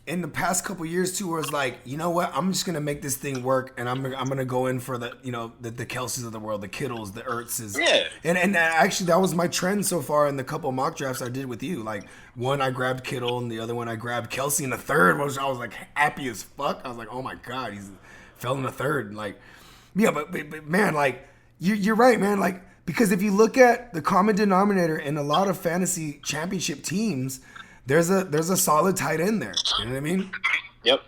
in the past couple years too, where it's like, you know what, I'm just gonna make this thing work, and I'm gonna go in for the the Kelseys of the world, the Kittles, the Ertzes. Yeah. And actually that was my trend so far in the couple mock drafts I did with you. Like one I grabbed Kittle, and the other one I grabbed Kelsey, and the third was I was like happy as fuck. I was like, oh my god, he's fell in the third. Like, yeah, but man, like you're right, man. Like, because if you look at the common denominator in a lot of fantasy championship teams, there's a solid tight end there. You know what I mean? Yep.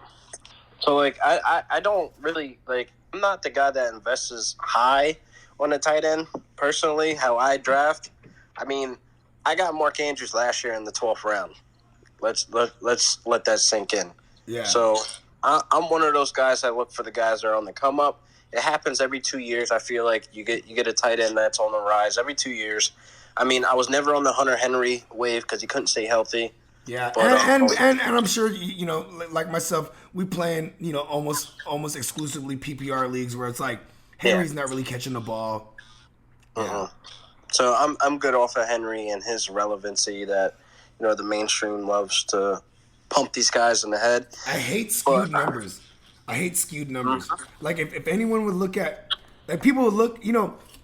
So, like, I don't really, like, I'm not the guy that invests high on a tight end, personally, how I draft. I mean, I got Mark Andrews last year in the 12th round. Let's let that sink in. Yeah. So, I'm one of those guys that look for the guys that are on the come up. It happens every 2 years. I feel like you get a tight end that's on the rise every 2 years. I mean, I was never on the Hunter Henry wave because he couldn't stay healthy. Yeah, but, and I'm sure like myself, we play in almost exclusively PPR leagues where it's like Henry's not really catching the ball. Yeah. So I'm good off of Henry and his relevancy that the mainstream loves to pump these guys in the head. I hate skewed numbers. Like if anyone would look at, like people would look,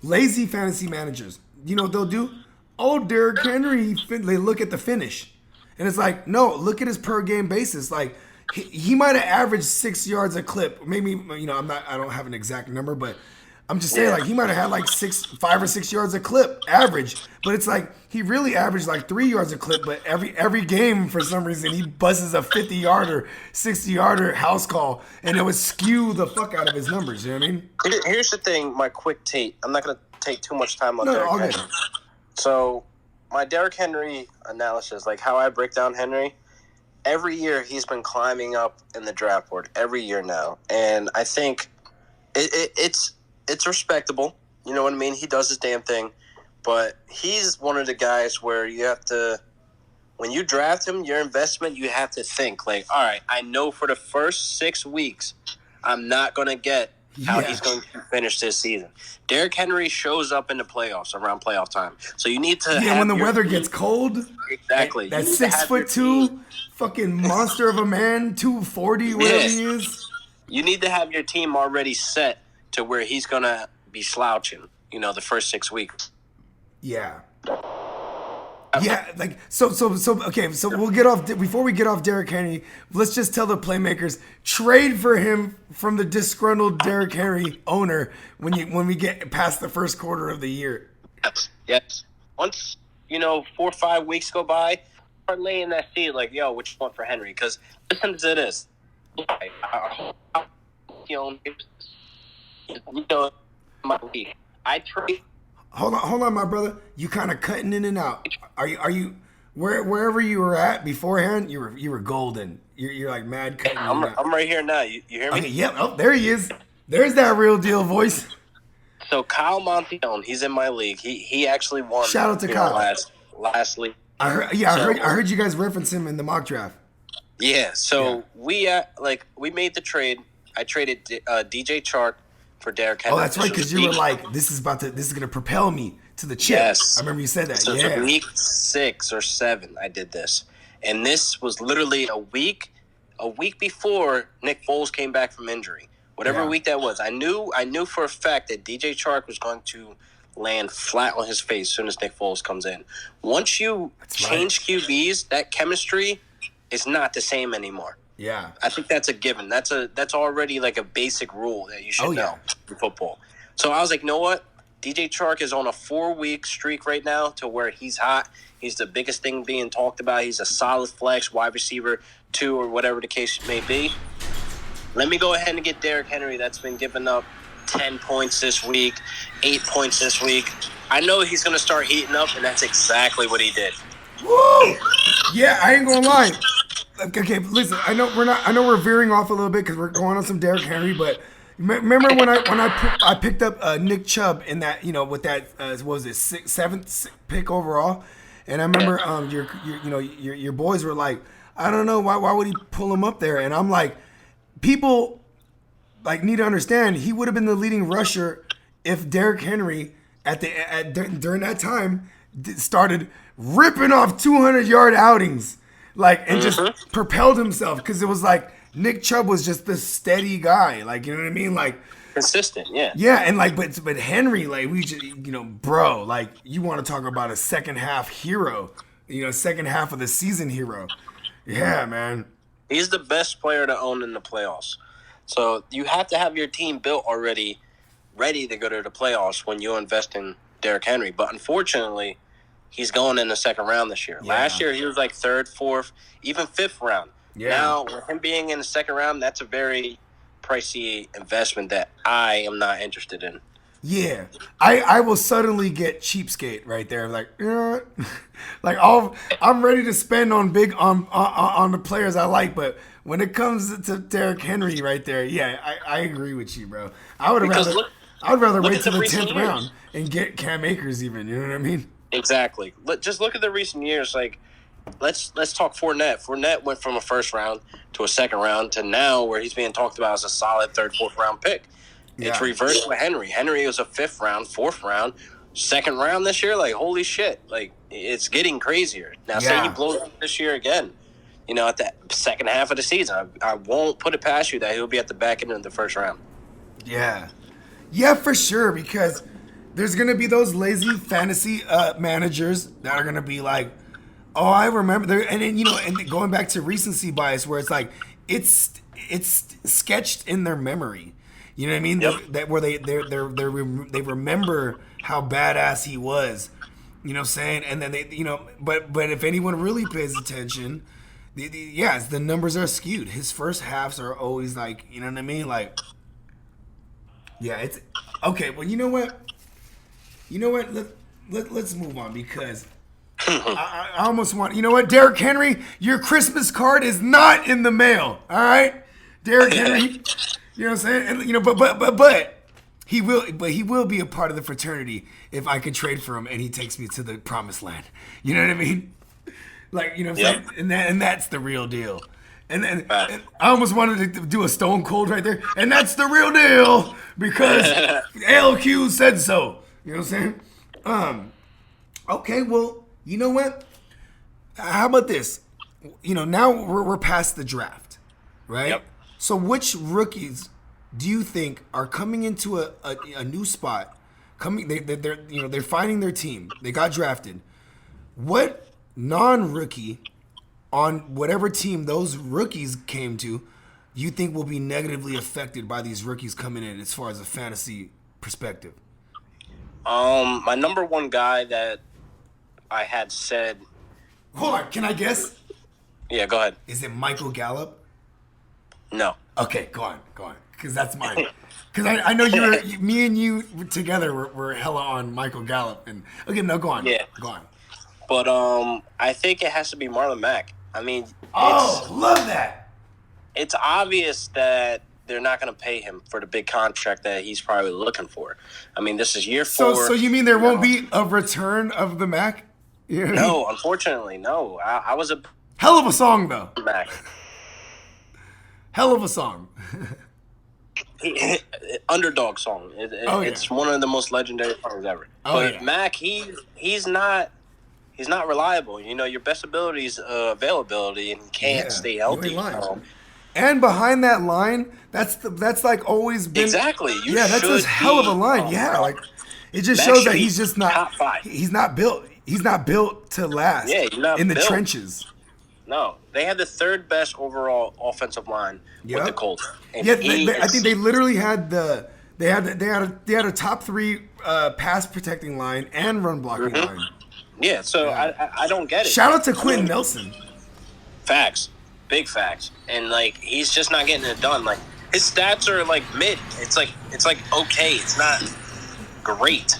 lazy fantasy managers, what they'll do? Oh, Derrick Henry, they look at the finish. And it's like, no, look at his per game basis. Like he might have averaged 6 yards a clip. Maybe, I don't have an exact number, but I'm just saying, like, he might have had like 5 or 6 yards a clip average. But it's like he really averaged like 3 yards a clip. But every game, for some reason, he buzzes a 50-yarder, 60-yarder house call, and it would skew the fuck out of his numbers. You know what I mean? Here's the thing, my quick take. I'm not going to take too much time on Derrick Henry. So my Derrick Henry analysis, like how I break down Henry, every year he's been climbing up in the draft board every year now, and I think it's respectable. You know what I mean? He does his damn thing, but he's one of the guys where you have to, when you draft him, your investment, you have to think like, all right, I know for the first 6 weeks, I'm not going to get how he's going to finish this season. Derrick Henry shows up in the playoffs around playoff time. So you need to have when the weather gets cold. Exactly. That 6'2" fucking monster of a man, 240, whatever he is. You need to have your team already set to where he's going to be slouching, the first 6 weeks. Yeah. Yeah, like so okay, so we'll get off before we get off Derrick Henry, let's just tell the playmakers, trade for him from the disgruntled Derrick Henry owner when we get past the first quarter of the year. Yes. Once, 4 or 5 weeks go by, start laying that seed like, yo, what you want for Henry? Because listen to this. My league. I trade. Hold on, my brother. You kind of cutting in and out. Are you wherever you were at beforehand? You were golden. You're like mad cutting. I'm right here now. You hear me? Okay, yep. Oh, there he is. There's that real deal voice. So Kyle Montione, he's in my league. He actually won. Shout out to Kyle. Last league. I heard you guys reference him in the mock draft. Yeah. So we made the trade. I traded DJ Chark for Derrick Henry. Oh, that's right, because you were like, this is gonna propel me to the chip. Yes. I remember you said that. So yeah. Week 6 or 7, I did this, and this was literally a week before Nick Foles came back from injury. Whatever week that was, I knew for a fact that DJ Chark was going to land flat on his face as soon as Nick Foles comes in. Once you change QBs, that chemistry is not the same anymore. Yeah, I think that's a given. That's already like a basic rule that you should know in football. So I was like, you know what? DJ Chark is on a 4-week streak right now to where he's hot. He's the biggest thing being talked about. He's a solid flex, wide receiver 2 or whatever the case may be. Let me go ahead and get Derrick Henry that's been giving up 10 points this week, 8 points this week. I know he's going to start heating up, and that's exactly what he did. Woo! Yeah, I ain't gonna lie. Okay, listen. I know we're veering off a little bit because we're going on some Derrick Henry, but Remember when I picked up Nick Chubb in that, with that what was it, seventh pick overall, and I remember your boys were like, I don't know why would he pull him up there, and I'm like, people like need to understand he would have been the leading rusher if Derrick Henry during that time started ripping off 200-yard outings, and just propelled himself, because it was like Nick Chubb was just this steady guy, you know what I mean, consistent, yeah. Yeah, and but Henry, we just, bro, you want to talk about a second half hero, second half of the season hero. Yeah, man. He's the best player to own in the playoffs. So you have to have your team built already, ready to go to the playoffs when you invest in Derrick Henry. But unfortunately, he's going in the second round this year. Yeah. Last year, he was third, fourth, even fifth round. Yeah. Now, with him being in the second round, that's a very pricey investment that I am not interested in. Yeah, I will suddenly get cheapskate right there. I'm ready to spend on the players I like, but when it comes to Derrick Henry right there, yeah, I agree with you, bro. I would rather wait till the 10th round and get Cam Akers even. You know what I mean? Exactly. Just look at the recent years. Let's talk Fournette. Fournette went from a first round to a second round to now where he's being talked about as a solid third, fourth round pick. Yeah. It's reversed with Henry. Henry was a fifth round, fourth round, second round this year. Holy shit. It's getting crazier. Now, say he blows up this year again, at the second half of the season. I won't put it past you that he'll be at the back end of the first round. Yeah. Yeah, for sure, because there's going to be those lazy fantasy managers that are going to be like, oh, I remember. And then, and going back to recency bias, where it's sketched in their memory. You know what I mean? Yep. That where they remember how badass he was. You know what I'm saying? And then but if anyone really pays attention, the numbers are skewed. His first halves are always you know what I mean? Yeah, it's okay. Well, you know what? Let's move on, because I almost want. You know what, Derrick Henry, your Christmas card is not in the mail. All right, Derrick Henry. You know what I'm saying? And, but he will be a part of the fraternity if I can trade for him and he takes me to the promised land. You know what I mean? You know what I'm saying? And that's the real deal. And I almost wanted to do a Stone Cold right there. And that's the real deal, because LQ said so. You know what I'm saying? Okay, well, you know what? How about this? Now we're past the draft, right? Yep. So which rookies do you think are coming into a new spot? They're finding their team. They got drafted. What non-rookie on whatever team those rookies came to, you think will be negatively affected by these rookies coming in as far as a fantasy perspective? My number one guy that I had said. Hold on, can I guess? Yeah, go ahead. Is it Michael Gallup? No. Okay, go on, because that's mine. Because I know me and you together were hella on Michael Gallup, and okay, no, go on. Yeah, go on. But I think it has to be Marlon Mack. I mean, love that. It's obvious that they're not going to pay him for the big contract that he's probably looking for. I mean, this is year 4. So you mean there won't be a return of the Mac? You know no, unfortunately, no. I was a hell of a song though. Mac. Hell of a song. Underdog song. It's one of the most legendary songs ever. But Mac, he's not reliable. Your best ability is availability, and he can't stay healthy. And behind that line, that's always been exactly. That's a hell of a line. It just shows that he's just not top 5. He's not built. He's not built to last. Yeah, he's not in the built. Trenches. No, they had the third best overall offensive line with the Colts. I think they literally had they had a top 3 pass protecting line and run blocking line. Yeah, so I don't get it. Shout out to Quentin Nelson. Facts, big facts, and he's just not getting it done. His stats are mid. It's okay. It's not great.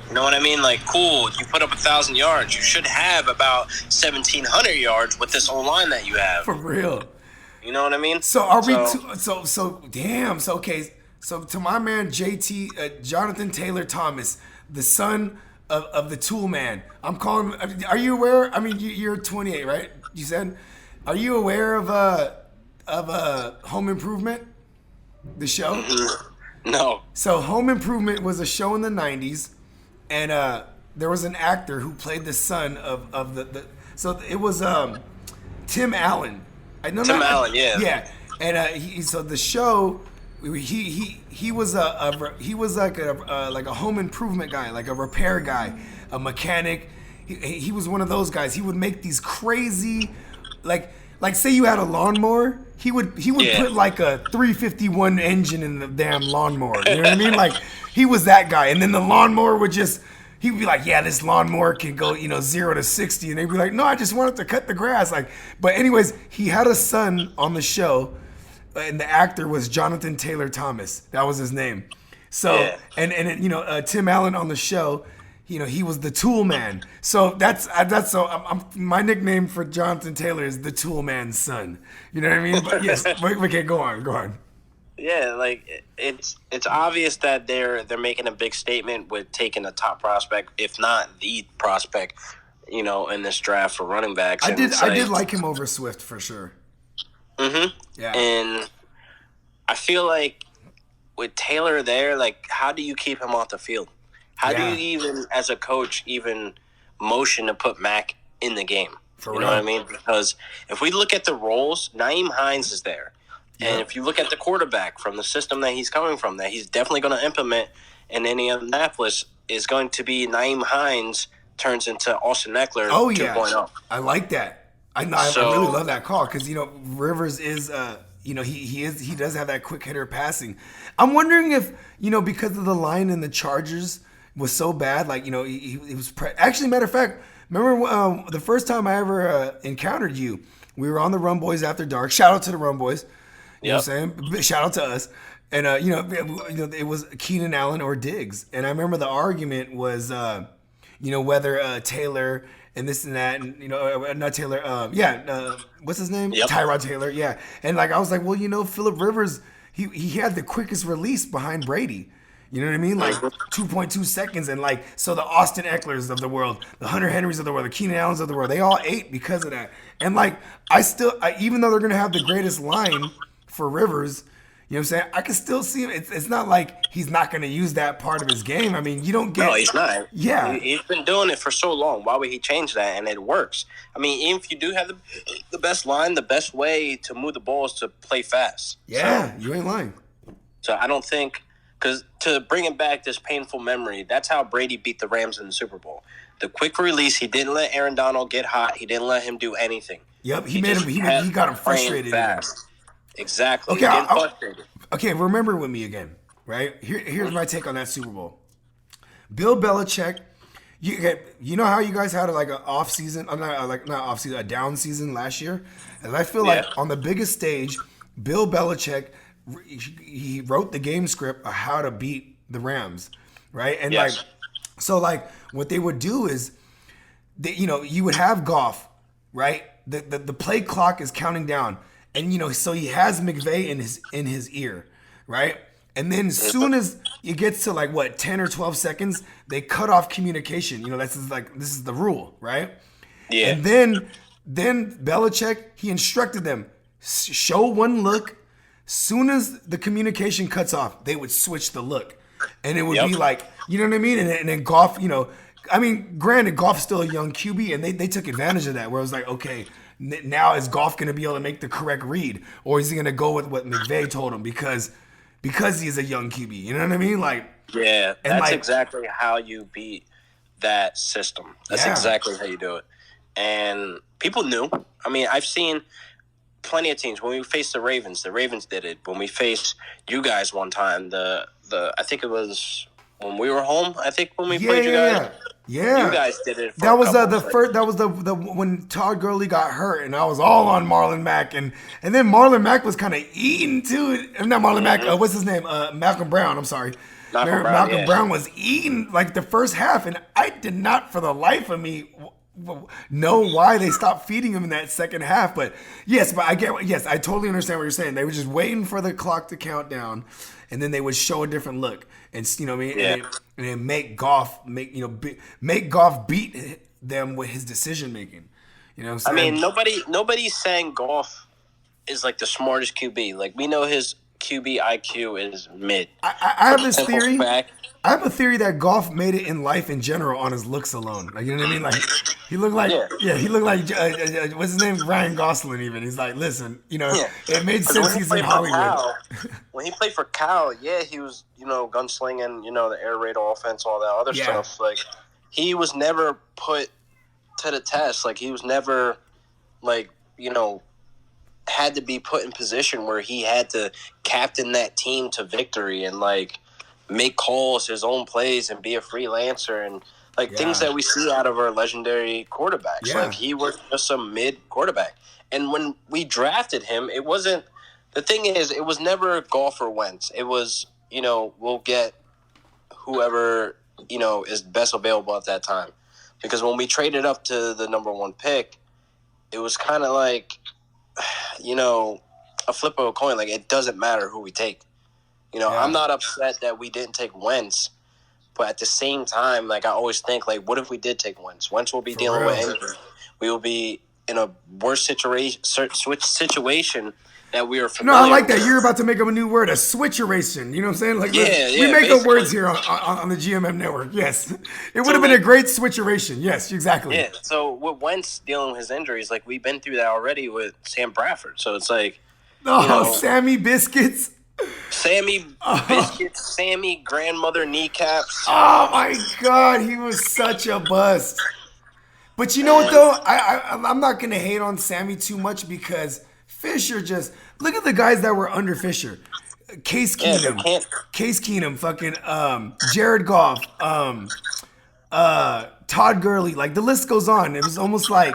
You know what I mean? Cool, you put up 1,000 yards. You should have about 1,700 yards with this O-line that you have. For real. You know what I mean? So are we? So damn. So okay. So to my man JT, Jonathan Taylor Thomas, the son of the Tool Man. I'm calling. Are you aware? I mean, you're 28, right? You said. Are you aware of Home Improvement, the show? No. So Home Improvement was a show in the 90s, and there was an actor who played the son of the so it was Tim Allen. Tim Allen, yeah. Yeah, and so the show he was like a home improvement guy, like a repair guy, a mechanic. He was one of those guys. He would make these crazy, like say you had a lawnmower, he would put like a 351 engine in the damn lawnmower. You know what I mean? Like he was that guy. And then the lawnmower would he'd be like, yeah, this lawnmower can go, 0 to 60. And they'd be like, no, I just wanted to cut the grass. But anyways, he had a son on the show, and the actor was Jonathan Taylor Thomas. That was his name. So, and Tim Allen on the show, he was the Tool Man. So my nickname for Jonathan Taylor is the Tool Man's son. You know what I mean? But yes, okay, go on. Yeah, like it's obvious that they're making a big statement with taking a top prospect, if not the prospect, in this draft for running backs. I did like him over Swift for sure. Mm-hmm. Yeah. And I feel like with Taylor there, like, how do you keep him off the field? How do you even, as a coach, even motion to put Mac in the game? For you real. know what I mean? Because if we look at the roles, Nyheim Hines is there. And if you look at the quarterback from the system that he's coming from, that he's definitely going to implement in Indianapolis, is going to be Nyheim Hines turns into Austin Eckler 2.0. I like that. I really love that call because Rivers is he does have that quick hitter passing. I'm wondering if because of the line in the Chargers was so bad, like he was actually, matter of fact, remember the first time I ever encountered you, we were on the Rum Boys After Dark. Shout out to the Rum Boys. You know what I'm saying? Shout out to us. And it was Keenan Allen or Diggs. And I remember the argument was whether Taylor and this and that, and not Taylor, what's his name? Yep. Tyrod Taylor, yeah. And I was like, well, Phillip Rivers, he had the quickest release behind Brady. You know what I mean? Like 2.2 seconds, and so the Austin Ecklers of the world, the Hunter Henrys of the world, the Keenan Allens of the world, they all ate because of that. And even though they're gonna have the greatest line for Rivers, you know what I'm saying? I can still see him. It's not like he's not going to use that part of his game. I mean, you don't get... No, he's not. Yeah. He's been doing it for so long. Why would he change that? And it works. I mean, even if you do have the best line, the best way to move the ball is to play fast. Yeah, you ain't lying. So I don't think... Because to bring it back, this painful memory, that's how Brady beat the Rams in the Super Bowl. The quick release, he didn't let Aaron Donald get hot. He didn't let him do anything. Yep, he got him frustrated. Fast. Exactly. Okay, remember with me again, right? Here's my take on that Super Bowl. Bill Belichick, you know how you guys had like an off season, not off season, a down season last year, and I feel like on the biggest stage, Bill Belichick, he wrote the game script of how to beat the Rams, right? And what they would do is, you would have Goff, right? The play clock is counting down. And so he has McVay in his ear, right? And then as soon as it gets to 10 or 12 seconds, they cut off communication. This is the rule, right? Yeah. And then Belichick, he instructed them, show one look. Soon as the communication cuts off, they would switch the look, and it would be like, you know what I mean? And then Goff, granted, Goff's still a young QB, and they took advantage of that. Where it was like, okay, now is Goff going to be able to make the correct read, or is he going to go with what McVay told him because he's a young QB? You know what I mean? That's exactly how you beat that system. That's exactly how you do it. And people knew. I mean, I've seen plenty of teams. When we faced the Ravens did it. When we faced you guys one time, I think it was when we were home. I think when we played you guys. Yeah, you guys did it. That was the first. That was the when Todd Gurley got hurt, and I was all on Marlon Mack, and then Marlon Mack was kind of eating too. Not Marlon Mack. What's his name? Malcolm Brown. I'm sorry. Malcolm Brown was eating the first half, and I did not, for the life of me, know why they stopped feeding him in that second half. But I totally understand what you're saying. They were just waiting for the clock to count down, and then they would show a different look, and you know what I mean, Yeah. and then make Goff beat them with his decision making. You know what I'm saying? I mean, nobody's saying Goff is like the smartest QB. Like, we know his QB IQ is mid. I have this Simple theory. fact. I have a theory that Goff made it in life in general on his looks alone. Like, you know what I mean? Like, he looked like, he looked like, what's his name? Ryan Gosling even. He's like, listen, you know, it made sense he's in Hollywood. When he played for Cal, he was, gunslinging, the air raid offense, all that other stuff. Like, he was never put to the test. Like, he was never, like, had to be put in position where he had to captain that team to victory and, like, make calls, his own plays, and be a freelancer and things that we see out of our legendary quarterbacks. Yeah. Like, he was just a mid quarterback. And when we drafted him, it wasn't – the thing is, it was never Goff or Wentz. It was, we'll get whoever, is best available at that time. Because when we traded up to the number one pick, it was kind of like, a flip of a coin. Like, it doesn't matter who we take. I'm not upset that we didn't take Wentz, but at the same time, like, I always think, like, what if we did take Wentz? Wentz will be dealing with injury. We will be in a worse situation that we are familiar No, I like that. with. You're about to make up a new word, a switcheration. You know what I'm saying? Like, we make up basically. words here on the GMM network. Yes. It would have been a great switcheration. Yes, exactly. Yeah, so with Wentz dealing with his injuries, like, we've been through that already with Sam Bradford. So it's like, Sammy Biscuits. Sammy Biscuits, Sammy grandmother kneecaps. Oh my God, he was such a bust. But you know what though? I'm not gonna hate on Sammy too much because Fisher just look at the guys that were under Fisher. Case Keenum, fucking Jared Goff, Todd Gurley. Like, the list goes on. It was almost like,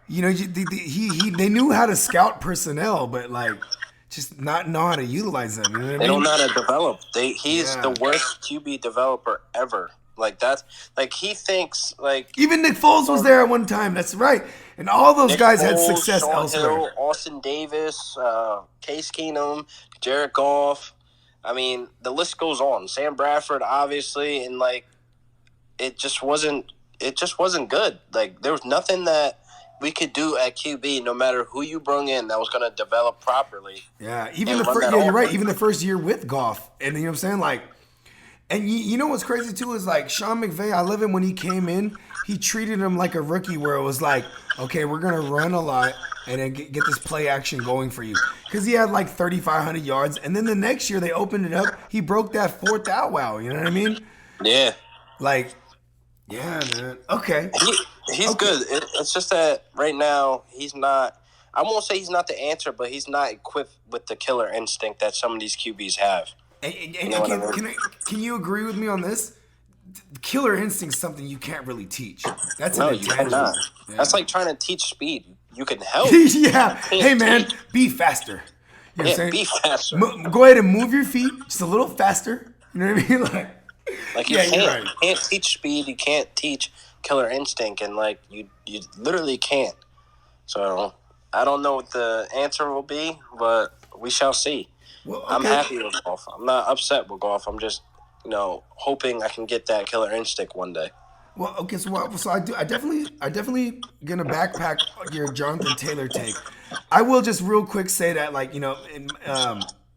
they knew how to scout personnel, but like, just not know how to utilize them. You know what I mean? They don't know how to develop. He's the worst QB developer ever. Like, that's like, he thinks like even Nick Foles was there at one time. That's right, and all those guys had Foles, success Sean elsewhere. Hill, Austin Davis, Case Keenum, Jared Goff. I mean, the list goes on. Sam Bradford, obviously, and like, it just wasn't good. Like, there was nothing that we could do at QB, no matter who you brought in, that was going to develop properly. Yeah, even the first. Yeah, you're right. Even the first year with Goff, and you know what I'm saying, like. And you know what's crazy too is like Sean McVay, I love him when he came in, he treated him like a rookie where it was like, okay, we're going to run a lot and then get this play action going for you. Because he had like 3,500 yards. And then the next year they opened it up. He broke that fourth out wow. You know what I mean? Yeah. Like, yeah, man. Okay. He's good. It's just that right now he's not – I won't say he's not the answer, but he's not equipped with the killer instinct that some of these QBs have. And can you agree with me on this? Killer instinct is something you can't really teach. That's an you cannot. Yeah. That's like trying to teach speed. You can help. Yeah. Hey, man, be faster. You know what I'm saying? Be faster. Go ahead and move your feet just a little faster. You know what I mean? Like, you can't teach speed. You can't teach killer instinct, and like you literally can't. So I don't know what the answer will be, but we shall see. Well, okay. I'm happy with Goff. I'm not upset with Goff. I'm just, hoping I can get that killer instinct one day. Well, okay, so I definitely gonna backpack your Jonathan Taylor take. I will just real quick say that, like,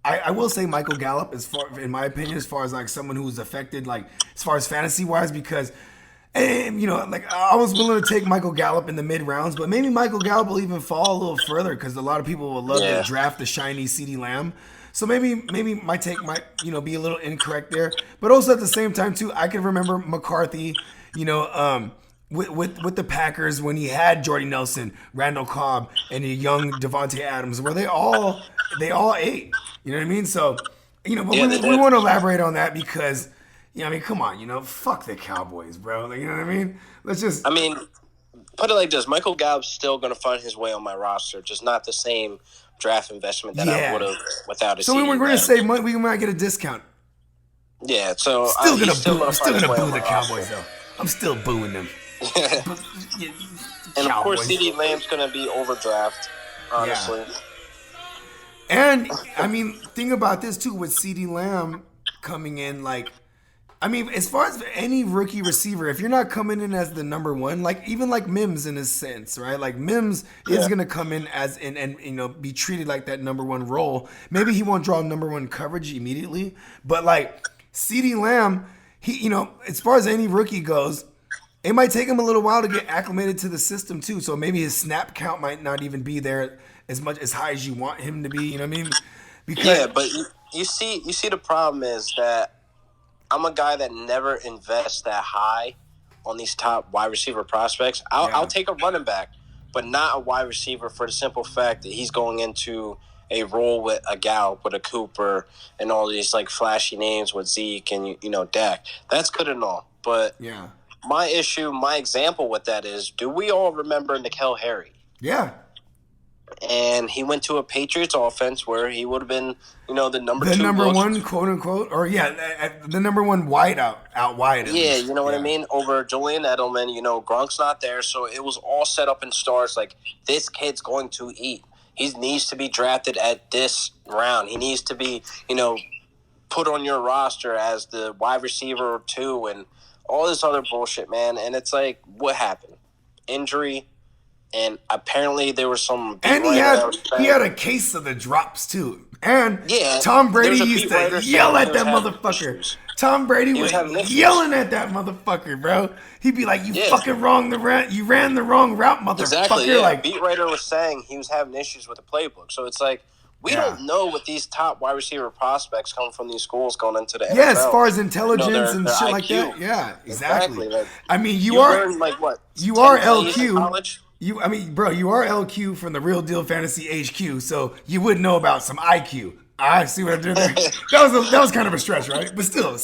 I will say Michael Gallup, in my opinion, as far as like someone who's affected, like as far as fantasy wise, because. And, like, I was willing to take Michael Gallup in the mid rounds, but maybe Michael Gallup will even fall a little further because a lot of people will love to draft the shiny CeeDee Lamb. So maybe my take might, be a little incorrect there. But also at the same time too, I can remember McCarthy, with the Packers when he had Jordy Nelson, Randall Cobb, and a young Devontae Adams, where they all ate. You know what I mean? So, but we want to elaborate on that because. Yeah, I mean, come on, fuck the Cowboys, bro. Like, you know what I mean? Let's just. I mean, put it like this: Michael Gallup's still going to find his way on my roster, just not the same draft investment that I would have without a. So we're going to say we might get a discount. Yeah, so I'm still gonna boo the Cowboys though. I'm still booing them. And of course, Cowboys. CeeDee Lamb's going to be overdraft, honestly. Yeah. And I mean, think about this too with CeeDee Lamb coming in. Like, I mean, as far as any rookie receiver, if you're not coming in as the number one, like even like Mims in a sense, right? Like Mims is gonna come in as and be treated like that number one role. Maybe he won't draw number one coverage immediately, but like CeeDee Lamb, he as far as any rookie goes, it might take him a little while to get acclimated to the system too. So maybe his snap count might not even be there as high as you want him to be. You know what I mean? Because But you see the problem is that I'm a guy that never invests that high on these top wide receiver prospects. I'll take a running back, but not a wide receiver for the simple fact that he's going into a role with a Gallup, with a Cooper, and all these like flashy names with Zeke and Dak. That's good and all, but my example with that is, do we all remember N'Keal Harry? Yeah. And he went to a Patriots offense where he would have been, the number the two. number one, quote unquote, or the number one wide out wide. Yeah, you know what I mean? Over Julian Edelman, Gronk's not there, so it was all set up in stars. Like, this kid's going to eat. He needs to be drafted at this round. He needs to be, put on your roster as the wide receiver or two and all this other bullshit, man. And it's like, what happened? Injury. And apparently there was some. And he had a case of the drops too. And Tom Brady used to yell at that motherfucker. Tom Brady was yelling at that motherfucker, bro. He'd be like, "You fucking you ran the wrong route, motherfucker." Exactly. Yeah. Like, beat writer was saying he was having issues with the playbook. So it's like, we don't know what these top wide receiver prospects coming from these schools going into the NFL. Yeah, as far as intelligence and shit IQ. like that. Yeah, exactly. Like, I mean, you learn, like, what? You are 10 plays in LQ. college? You are LQ from the Real Deal Fantasy HQ, so you would know about some IQ. I see what I did there. That was kind of a stretch, right? But still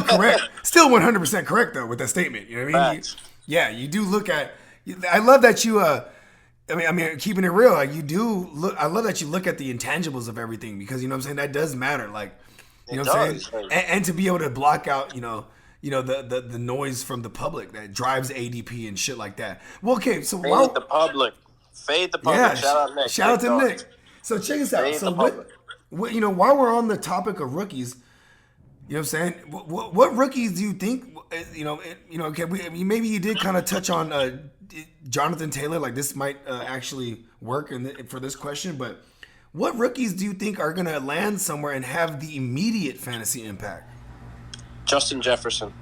correct. Still 100% correct though with that statement. You know what I mean? You do look at. I love that you. I mean, keeping it real, like you do look. I love that you look at the intangibles of everything because you know what I'm saying. That does matter. Like, you know what I'm saying, and to be able to block out, the noise from the public that drives ADP and shit like that. Well, okay, so Fade the public. Yeah, Shout out Nick. Shout out to Nick. So check this out. So what while we're on the topic of rookies, you know what I'm saying? What rookies do you think? Okay, maybe you did kind of touch on Jonathan Taylor. Like this might actually work for this question, but what rookies do you think are gonna land somewhere and have the immediate fantasy impact? Justin Jefferson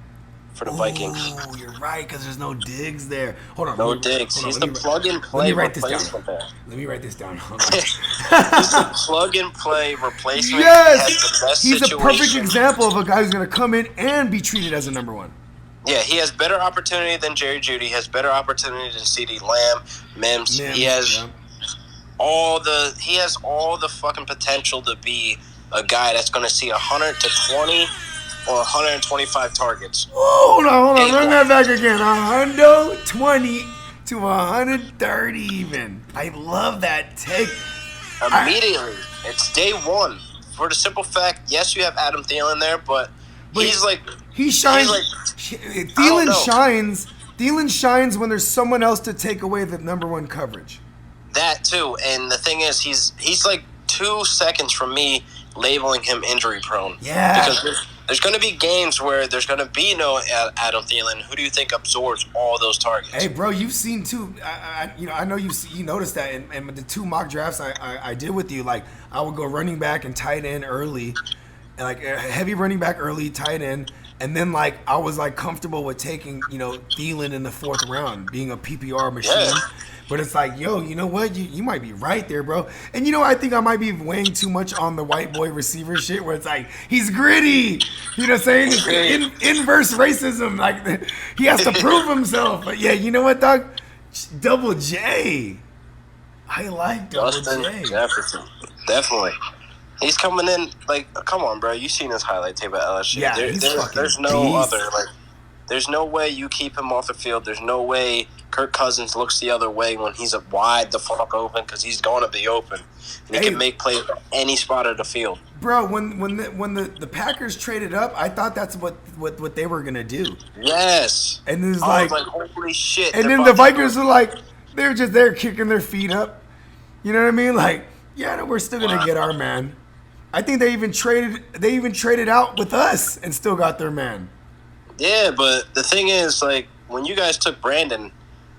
for the Vikings. Oh, you're right, because there's no Diggs there. Hold on. No Diggs. He's the plug-and-play replacement there. Let me write this down. He's the plug-and-play replacement. Yes! He's a perfect example of a guy who's going to come in and be treated as a number one. Yeah, he has better opportunity than Jerry Jeudy. He has better opportunity than CeeDee Lamb, Mims. He has all the fucking potential to be a guy that's going to see 120 or 125 targets. Hold on. Run that back again. 120 to 130 even. I love that take. Immediately. It's day one. For the simple fact, yes, you have Adam Thielen there, but he's like... He shines... Thielen shines when there's someone else to take away the number one coverage. That too. And the thing is, he's like 2 seconds from me labeling him injury prone. Yeah. Because there's going to be games where there's going to be no Adam Thielen. Who do you think absorbs all those targets? Hey, bro, you've seen too. I know you noticed that, and with the 2 mock drafts I did with you, like I would go running back and tight end early, and like a heavy running back early, tight end, and then like I was like comfortable with taking Thielen in the 4th round, being a PPR machine. Yeah. But it's like, yo, you know what? You might be right there, bro. And I think I might be weighing too much on the white boy receiver shit where it's like, he's gritty. You know what I'm saying? Inverse racism. Like, he has to prove himself. But yeah, you know what, dog? Double J. I like Double J. Jefferson. Definitely. He's coming in, like, come on, bro. You've seen his highlight tape at LSU. Yeah, there's no other, like, there's no way you keep him off the field. There's no way Kirk Cousins looks the other way when he's wide the fuck open because he's going to be open. And he can make plays at any spot of the field. Bro, when the Packers traded up, I thought that's what they were gonna do. Yes. And it was I like, was like, holy shit. and then the Vikings were like, they're just there kicking their feet up. You know what I mean? Like, yeah, no, we're still gonna get our man. I think they even traded out with us and still got their man. Yeah, but the thing is, like, when you guys took Brandon,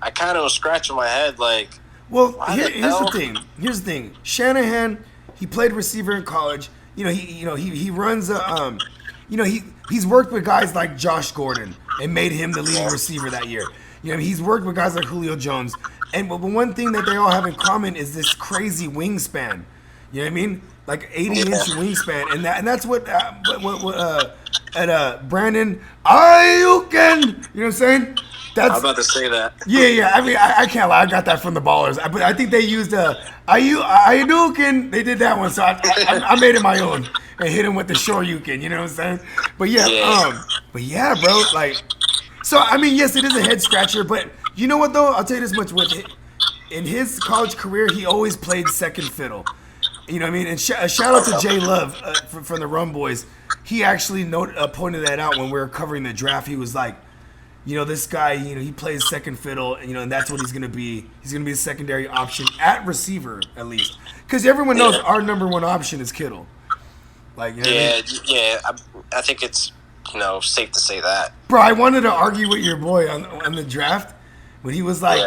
I kind of was scratching my head, like, well, here's the thing. Here's the thing. Shanahan, he played receiver in college. He runs a he's worked with guys like Josh Gordon and made him the leading receiver that year. He's worked with guys like Julio Jones. And but one thing that they all have in common is this crazy wingspan. You know what I mean? Like 80-inch wingspan, and that's what Brandon Ayukin. You know what I'm saying? I was about to say that. Yeah. I mean, I can't lie. I got that from the Ballers. But I think they used Ayukin. They did that one, so I made it my own and hit him with the Shoryuken. You know what I'm saying? But yeah, bro. Like, so I mean, yes, it is a head scratcher. But you know what though? I'll tell you this much: in his college career, he always played second fiddle. You know what I mean? And shout out to Jay Love from the Rum Boys. He actually pointed that out when we were covering the draft. He was like, this guy, he plays second fiddle, and that's what he's going to be. He's going to be a secondary option at receiver, at least. Because everyone knows our number one option is Kittle. Like, you know I think it's, safe to say that. Bro, I wanted to argue with your boy on the draft. When he was like,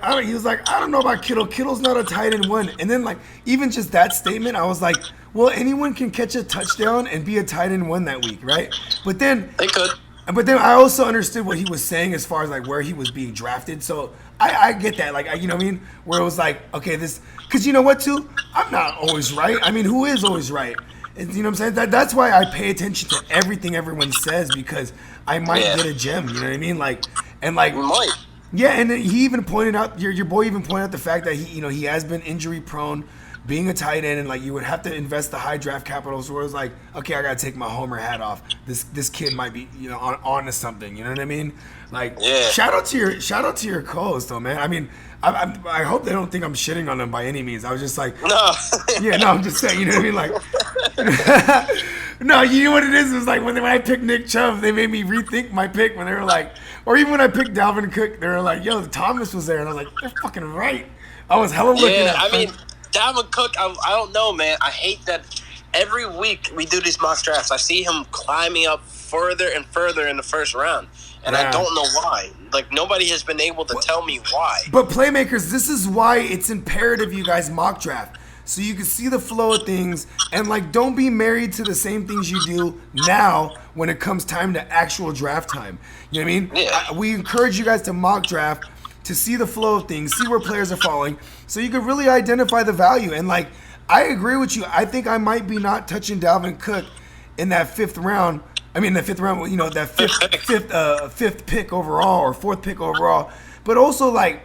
I don't know about Kittle. Kittle's not a tight end one. And then like, even just that statement, I was like, well, anyone can catch a touchdown and be a tight end one that week, right? But then they could. But then I also understood what he was saying as far as like where he was being drafted. So I get that, like, you know what I mean? Where it was like, okay, because you know what too? I'm not always right. I mean, who is always right? And, you know what I'm saying? That's why I pay attention to everything everyone says, because I might get a gem. You know what I mean? Like, and like. We might. Yeah, and then he even pointed out, your boy even pointed out the fact that he has been injury prone, being a tight end, and like you would have to invest the high draft capital. So it was like, okay, I gotta take my homer hat off. This kid might be on to something. You know what I mean? Like, shout out to your co-host though, man. I mean, I hope they don't think I'm shitting on them by any means. I was just like, no, I'm just saying, you know what I mean? Like, no, you know what it is? It was like when I picked Nick Chubb, they made me rethink my pick when they were like, or even when I picked Dalvin Cook, they were like, yo, Thomas was there, and I was like, they're fucking right. I was hella looking at. I mean, Dalvin Cook, I don't know, man. I hate that every week we do these mock drafts. I see him climbing up further and further in the first round. And I don't know why. Like, nobody has been able to tell me why. But Playmakers, this is why it's imperative you guys mock draft. So you can see the flow of things. And, like, don't be married to the same things you do now when it comes time to actual draft time. You know what I mean? Yeah. We encourage you guys to mock draft, to see the flow of things, see where players are falling, so you can really identify the value. And, like, I agree with you. I think I might be not touching Dalvin Cook in that fifth round. I mean, the fifth round, that fifth pick overall or fourth pick overall. But also, like,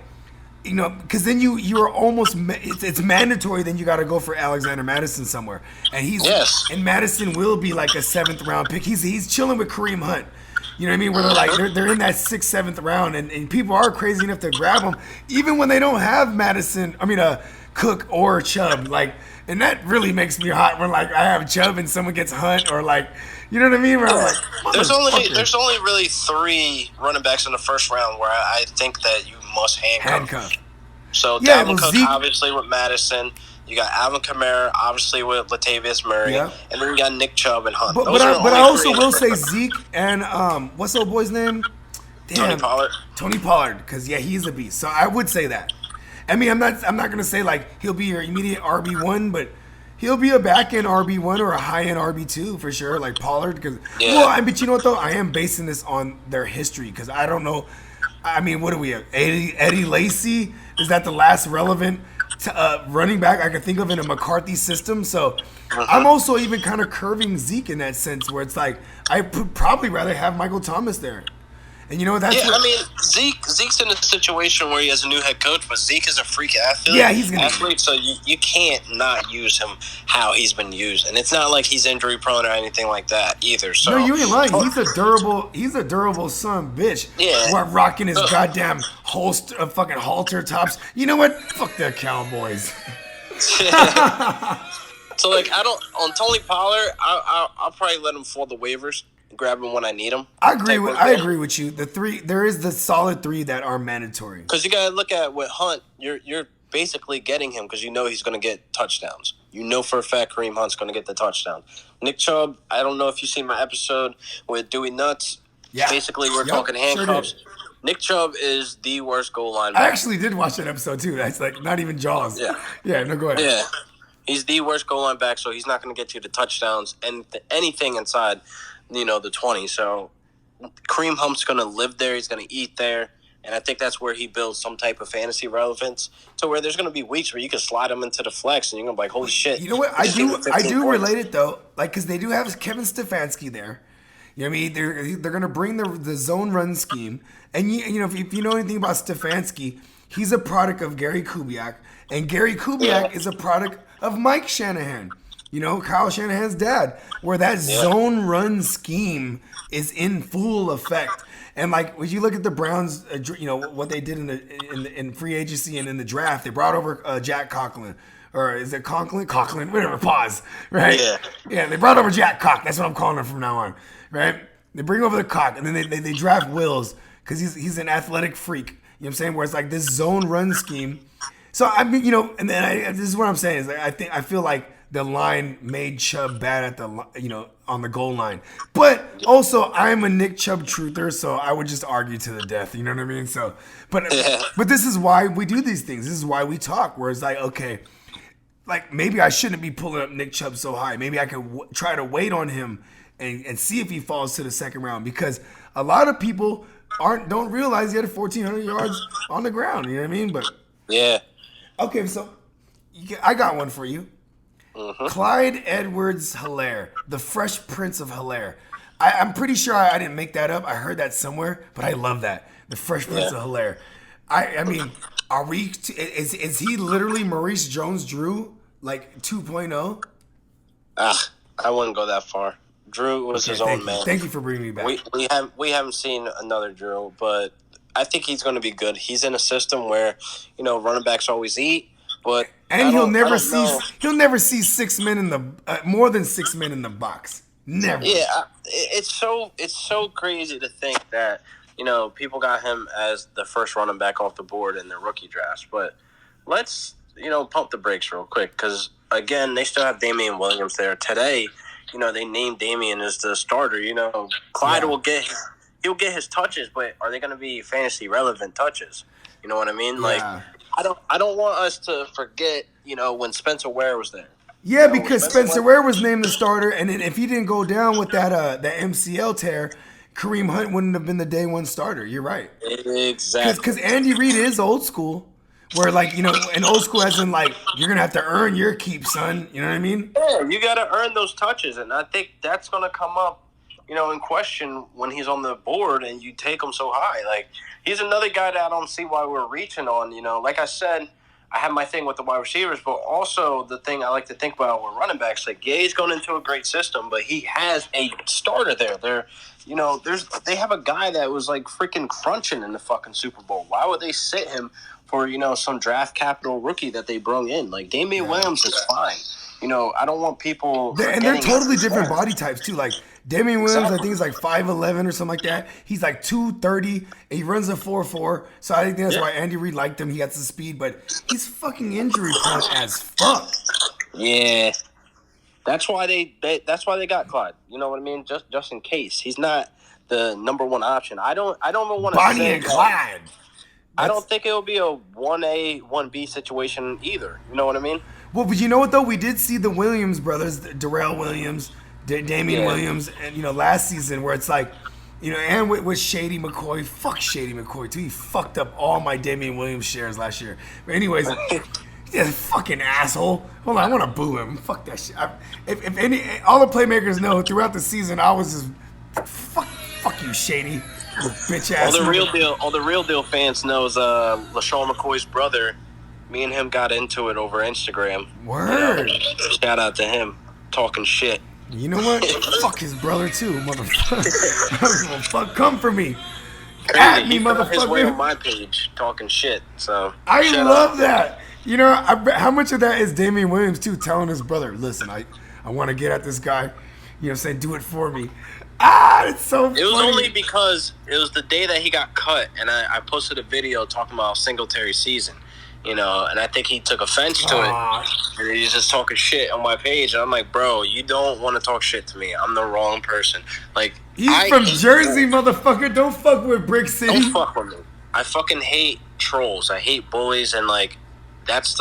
because then you are almost, it's mandatory. Then you got to go for Alexander Madison somewhere, and and Madison will be like a seventh round pick. He's chilling with Kareem Hunt. You know what I mean? Where they're like they're in that sixth, seventh round, and people are crazy enough to grab them even when they don't have Cook or Chubb. Like, and that really makes me hot when like I have Chubb and someone gets Hunt, or like, you know what I mean? Where I'm like, there's only really 3 running backs in the first round where I think that you must handcuff. So Dalvin Cook, Zeke, obviously with Madison. You got Alvin Kamara, obviously with Latavius Murray, and then you got Nick Chubb and Hunt. But I also will say Zeke and what's the old boy's name? Tony Pollard. Tony Pollard, because he's a beast. So I would say that. I mean, I'm not gonna say like he'll be your immediate RB1, but he'll be a back end RB1 or a high end RB2 for sure, like Pollard. But you know what though? I am basing this on their history, because I don't know. I mean, what do we have? Eddie Lacy, is that the last relevant running back I can think of in a McCarthy system? So I'm also even kind of curving Zeke in that sense, where it's like I would probably rather have Michael Thomas there. And you know what? That's Yeah, what, I mean, Zeke's in a situation where he has a new head coach, but Zeke is a freak athlete. Yeah, he's gonna athlete, so you can't not use him how he's been used, and it's not like he's injury prone or anything like that either. So no, you ain't lying. He's a durable son of a bitch. Yeah. What, rocking his goddamn holster, fucking halter tops. You know what? Fuck the Cowboys. So like, I don't on Tony Pollard. I'll probably let him fall the waivers, grab him when I need him. I agree with you. There is the solid 3 that are mandatory. Because you gotta look at with Hunt, you're basically getting him because you know he's gonna get touchdowns. You know for a fact Kareem Hunt's gonna get the touchdown. Nick Chubb, I don't know if you seen my episode with Dewey Nuts. Yeah. Basically, we're talking handcuffs. Sure. Nick Chubb is the worst goal line back. I actually did watch that episode too. That's like not even Jaws. Yeah. Yeah. No, go ahead. Yeah. He's the worst goal line back, so he's not going to get you the touchdowns and anything inside, the 20. So Kareem Hunt's going to live there. He's going to eat there. And I think that's where he builds some type of fantasy relevance to where there's going to be weeks where you can slide him into the flex and you're going to be like, holy shit. You know what? I do relate it though. Like, because they do have Kevin Stefanski there. You know what I mean? They're going to bring the zone run scheme. And, if you know anything about Stefanski, he's a product of Gary Kubiak. And Gary Kubiak is a product of Mike Shanahan, Kyle Shanahan's dad, where that zone run scheme is in full effect. And like when you look at the Browns, what they did in free agency and in the draft, they brought over Jack Conklin, or is it Conklin? Whatever. Pause. Right? Yeah. They brought over Jack Cock. That's what I'm calling him from now on. Right? They bring over the Cock, and then they draft Wills because he's an athletic freak. You know what I'm saying? Where it's like this zone run scheme. So I mean, and then this is what I'm saying is like, I feel like the line made Chubb bad at the on the goal line, but also I'm a Nick Chubb truther, so I would just argue to the death. You know what I mean? So, but this is why we do these things. This is why we talk. Where it's like, okay, like maybe I shouldn't be pulling up Nick Chubb so high. Maybe I could try to wait on him and see if he falls to the second round, because a lot of people don't realize he had 1,400 yards on the ground. You know what I mean? But yeah. Okay, so I got one for you. Mm-hmm. Clyde Edwards-Helaire, the Fresh Prince of Hilaire. I'm pretty sure I didn't make that up. I heard that somewhere, but I love that. The Fresh Prince of Hilaire. I mean, are we? Is he literally Maurice Jones-Drew, like 2.0? I wouldn't go that far. Drew was his own man. Thank you for bringing me back. We haven't seen another Drew, but I think he's going to be good. He's in a system where running backs always eat, but he'll never see 6 men in the more than 6 men in the box. Never. Yeah, it's so crazy to think that people got him as the first running back off the board in their rookie drafts. But let's pump the brakes real quick, because again they still have Damian Williams there today. They named Damian as the starter. Clyde will get. He'll get his touches, but are they going to be fantasy relevant touches? You know what I mean? Like, I don't want us to forget, when Spencer Ware was there. Yeah, because Spencer Ware was named the starter, and then if he didn't go down with that MCL tear, Kareem Hunt wouldn't have been the day one starter. You're right. Exactly. Because Andy Reid is old school, where and old school as in like you're gonna have to earn your keep, son. You know what I mean? Yeah, you got to earn those touches, and I think that's going to come up in question when he's on the board and you take him so high. Like, he's another guy that I don't see why we're reaching on. Like I said, I have my thing with the wide receivers, but also the thing I like to think about with running backs, like, yeah, he's going into a great system, but he has a starter there. They have a guy that was like freaking crunching in the fucking Super Bowl. Why would they sit him for, some draft capital rookie that they brung in? Like, Damian Williams is fine. I don't want people. And they're totally different body types too. Like Damian Williams, I think is like 5'11" or something like that. He's like 230. And he runs a 4.4. So I think that's why Andy Reid liked him. He got some speed, but he's fucking injury prone as fuck. Yeah, that's why they got Clyde. You know what I mean? Just in case he's not the number one option. I don't want to Bonnie and Clyde. I don't think it'll be a 1A, 1B situation either. You know what I mean? Well, but you know what, though? We did see the Williams brothers, Darrell Williams, Damian Williams, and, last season where it's like, and with Shady McCoy. Fuck Shady McCoy, too. He fucked up all my Damian Williams shares last year. But anyways, he's a fucking asshole. Hold on, I want to boo him. Fuck that shit. All the playmakers know throughout the season, I was just, fuck you, Shady. Bitch ass. All the real deal fans knows LaShawn McCoy's brother. Me and him got into it over Instagram. Word. Shout out to him, talking shit. You know what? Fuck his brother too, motherfucker. Fuck, come for me. At me, He found his way on motherfucker. my page, talking shit. So I shout love out. that. You know, how much of that is Damian Williams too, telling his brother, "Listen, I want to get at this guy. You know what I'm saying? Do it for me." It's so funny. It was only because it was the day that he got cut, and I posted a video talking about Singletary's season, and I think he took offense to it, and he's just talking shit on my page, and I'm like, bro, you don't want to talk shit to me. I'm the wrong person. Like, He's from Jersey, motherfucker. Don't fuck with Brick City. don't fuck with me. I fucking hate trolls. I hate bullies, and that's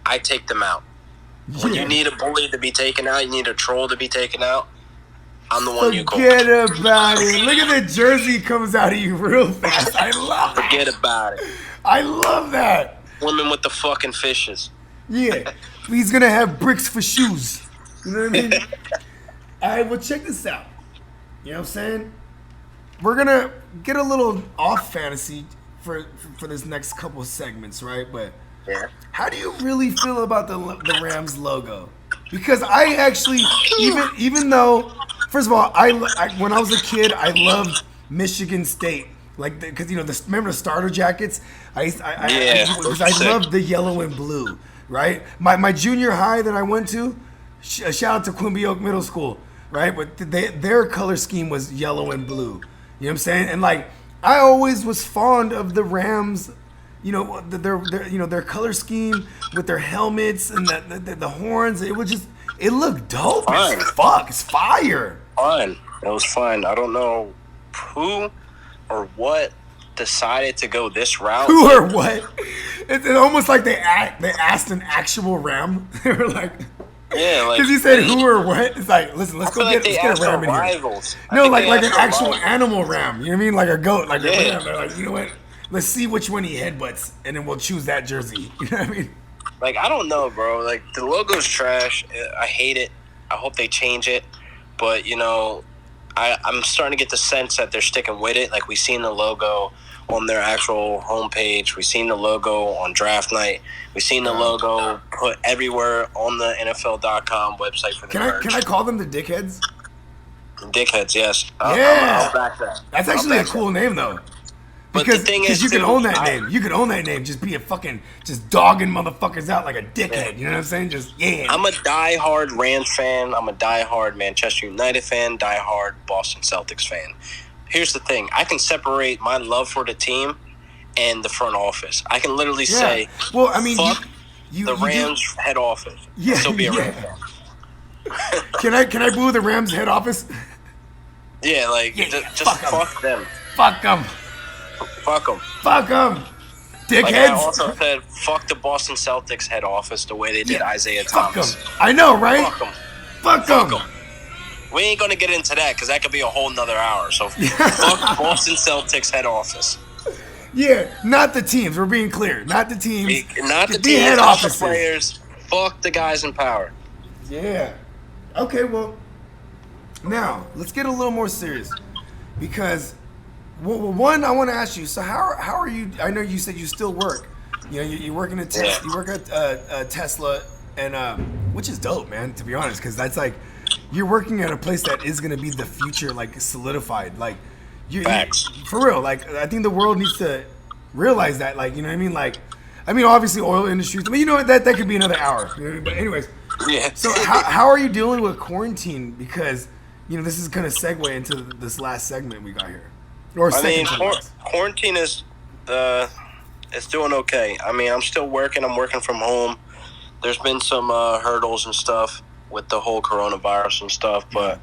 I take them out. When you need a bully to be taken out, you need a troll to be taken out. I'm the one you call. Forget about it. Look at the jersey comes out of you real fast. I love it. Forget about it. I love that. Women with the fucking fishes. Yeah. He's going to have bricks for shoes. You know what I mean? All right, well, check this out. You know what I'm saying? We're going to get a little off fantasy for this next couple of segments, right? But Yeah. how do you really feel about the Rams logo? Because I actually, even though, first of all, I when I was a kid, I loved Michigan State, because remember the starter jackets? Because I loved the yellow and blue, right? My junior high that I went to, shout out to Quimby Oak Middle School, right? But their color scheme was yellow and blue. You know what I'm saying? And I always was fond of the Rams. Their color scheme with their helmets and the horns. It looked dope as fuck. It's fire. Fun. It was fun. I don't know who or what decided to go this route. Who or what? It's almost like they asked an actual Ram. They were like, yeah, because he said who or what. It's like, listen, let's get a Ram in here. Rivals. No, like an actual animal Ram. You know what I mean? Like a goat, like a Ram. They're like, you know what? Let's see which one he headbutts, and then we'll choose that jersey. You know what I mean? I don't know, bro. The logo's trash. I hate it. I hope they change it. But, I'm starting to get the sense that they're sticking with it. We've seen the logo on their actual homepage. We've seen the logo on draft night. We've seen the logo put everywhere on the NFL.com website for the merch. Can I call them the Dickheads? Dickheads, yes. Yeah. I'll back that. That's actually a cool name, though. But Because the thing is, you can too, own that name. You can own that name. Just be a fucking, just dogging motherfuckers out like a dickhead. You know what I'm saying? Just, yeah. I'm a diehard Rams fan. I'm a diehard Manchester United fan. Diehard Boston Celtics fan. Here's the thing. I can separate my love for the team and the front office. I can literally say, well, I mean, fuck you the Rams head office. Yeah, Still be a yeah. Rams fan. Can I boo the Rams head office? Yeah, just fuck them. Fuck them. Fuck them. Fuck them. Dickheads. I also said, fuck the Boston Celtics head office the way they did Isaiah Fuck Thomas. them. I know, right? Fuck them. Fuck them. We ain't going to get into that because that could be a whole nother hour. So fuck Boston Celtics head office. Yeah, not the teams. We're being clear. Not the teams. Not the The teams, head not the offices. players. Fuck the guys in power. Yeah. Okay, well, now let's get a little more serious because, one, I want to ask you. So how are you? I know you said you still work. You're working at Tesla. You work at Tesla, and which is dope, man. To be honest, because that's you're working at a place that is going to be the future, solidified. Facts. For real. I think the world needs to realize that. You know what I mean? Obviously, oil industry. I mean, that could be another hour. You know what I mean? But anyways. Yeah. So how are you dealing with quarantine? Because this is going to segue into this last segment we got here. Or quarantine is it's doing okay. I mean, I'm still working. I'm working from home. There's been some hurdles and stuff with the whole coronavirus and stuff, but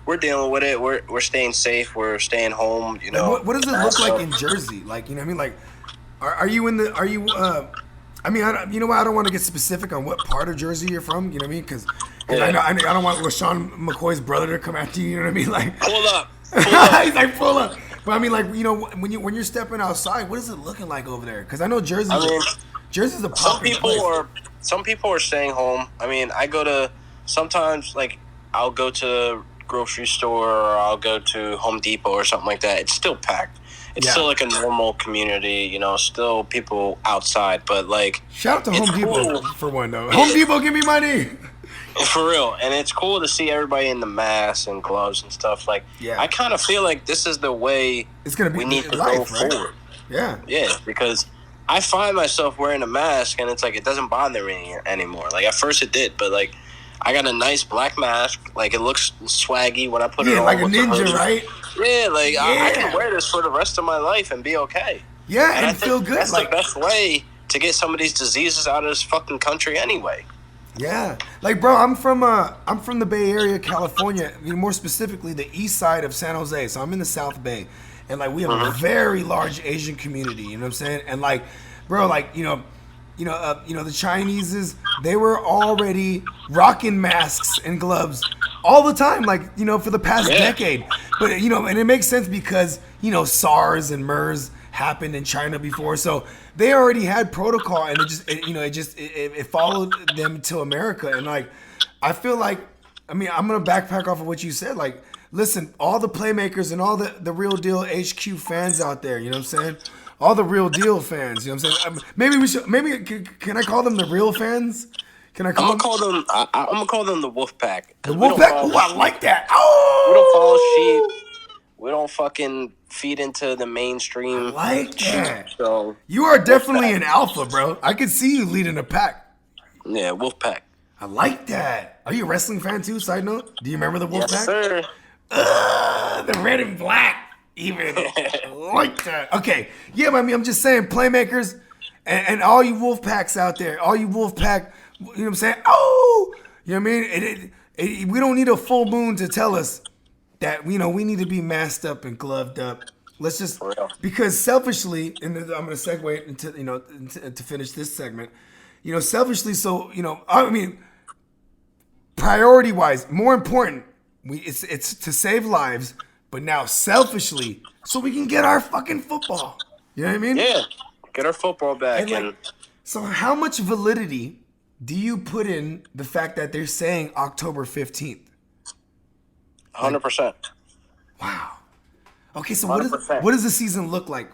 we're dealing with it. We're staying safe. We're staying home. What does it look like in Jersey? You know what I mean? Are you in the? Are you? I mean, you know what? I don't want to get specific on what part of Jersey you're from. You know what I mean? Because I don't want LaShawn McCoy's brother to come after you. You know what I mean? Pull up. He's like, pull up. But I mean, when you're stepping outside, what is it looking like over there? Because I know Jersey's a popular place. Some people are staying home. I mean, I go to sometimes I'll go to grocery store or I'll go to Home Depot or something like that, it's still packed. It's still like a normal community, you know, still people outside. But, like, shout out to Home Depot cool. for one, though. Home Depot, give me money. For real. And it's cool to see everybody in the masks and gloves and stuff. Like, I kind of feel like this is the way it's gonna be we need to life, go forward. Yeah. Yeah, because I find myself wearing a mask, and it's like it doesn't bother me anymore. Like, at first it did, but, like, I got a nice black mask. Like, it looks swaggy when I put it on. Like a ninja, right? Yeah, like, I can wear this for the rest of my life and be okay. Yeah, and I feel good. That's like, the best way to get some of these diseases out of this fucking country anyway. Yeah. Like, bro, I'm from the Bay Area, California. I mean, more specifically, the east side of San Jose. So I'm in the South Bay. And, like, we have a very large Asian community. You know what I'm saying? And, like, bro, like, the Chineses, they were already rocking masks and gloves all the time, like, you know, for the past decade. But, you know, and it makes sense because, you know, SARS and MERS happened in China before. So they already had protocol, and it followed them to America. And, like, I feel like, I mean, I'm going to backpack off of what you said. Like, listen, all the Playmakers and all the Real Deal HQ fans out there, you know what I'm saying? All the Real Deal fans, you know what I'm saying? Can I call them the real fans? Can I call I'm gonna call them the Wolf Pack. The Wolf Pack? Oh, I like that. We don't follow Oh! sheep. We don't fucking feed into the mainstream. I like that. So you are definitely an alpha, bro. I could see you leading a pack. Yeah, Wolf Pack. I like that. Are you a wrestling fan too, side note? Do you remember the Wolf Pack? Yes, sir. The red and black. Even like that. Okay. Yeah, but I mean, I'm just saying, Playmakers and all you Wolf Packs out there, all you Wolf Pack, you know what I'm saying? Oh! You know what I mean? We don't need a full moon to tell us that, you know, we need to be masked up and gloved up. Let's just, because selfishly, and I'm going to segue into, you know, to finish this segment, you know, selfishly, so, you know, I mean, priority-wise, more important, it's to save lives. But now, selfishly, so we can get our fucking football. You know what I mean? Yeah, get our football back. So how much validity do you put in the fact that they're saying October 15th? 100%. Wow. Okay, so what does the season look like,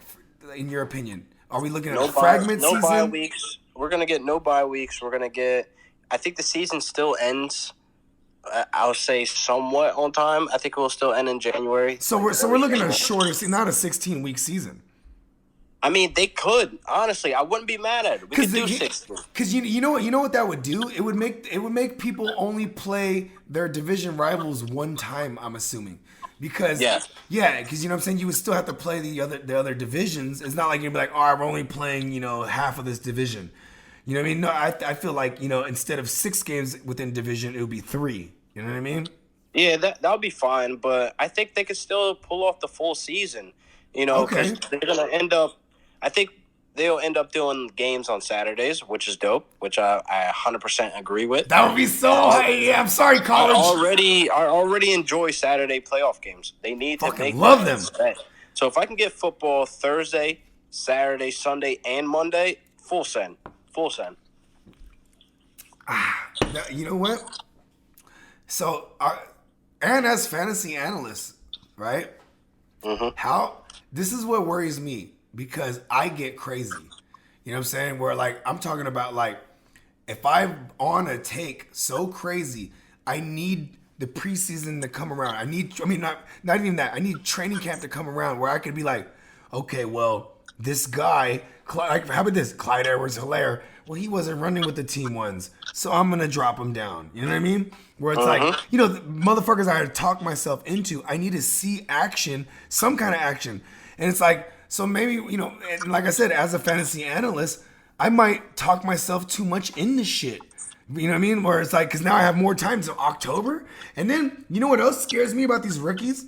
in your opinion? Are we looking at a fragment season? No bye weeks. We're going to get no bye weeks. We're going to get – I think the season still ends – I'll say somewhat on time. I think it will still end in January. So we're looking at a shorter season, not a 16-week season. I mean, they could. Honestly, I wouldn't be mad at it. We could do 16. Because you know what that would do? It would make people only play their division rivals one time, I'm assuming. Because because you know what I'm saying, you would still have to play the other divisions. It's not like you'd be like, we're only playing, you know, half of this division. You know what I mean? No, I feel like, you know, instead of 6 games within division, it would be 3. You know what I mean? Yeah, that would be fine, but I think they could still pull off the full season. You know, because they're going to end up – I think they'll end up doing games on Saturdays, which is dope, which I 100% agree with. That would be so I'm sorry, college. I already enjoy Saturday playoff games. They need to make love them. So if I can get football Thursday, Saturday, Sunday, and Monday, full send. Full send. You know what? So, Aaron as fantasy analyst, right? Mm-hmm. This is what worries me because I get crazy. You know what I'm saying? Where, like, I'm talking about, like, if I'm on a take so crazy, I need the preseason to come around. Not even that. I need training camp to come around where I could be like, okay, well, this guy, like, how about this? Clyde Edwards-Helaire. Well, he wasn't running with the team ones, so I'm going to drop him down. You know what I mean? Where it's like, you know, the motherfuckers I had to talk myself into, I need to see action, some kind of action. And it's like, so maybe, you know, and like I said, as a fantasy analyst, I might talk myself too much into shit. You know what I mean? Where it's like, because now I have more time till October. And then, you know what else scares me about these rookies?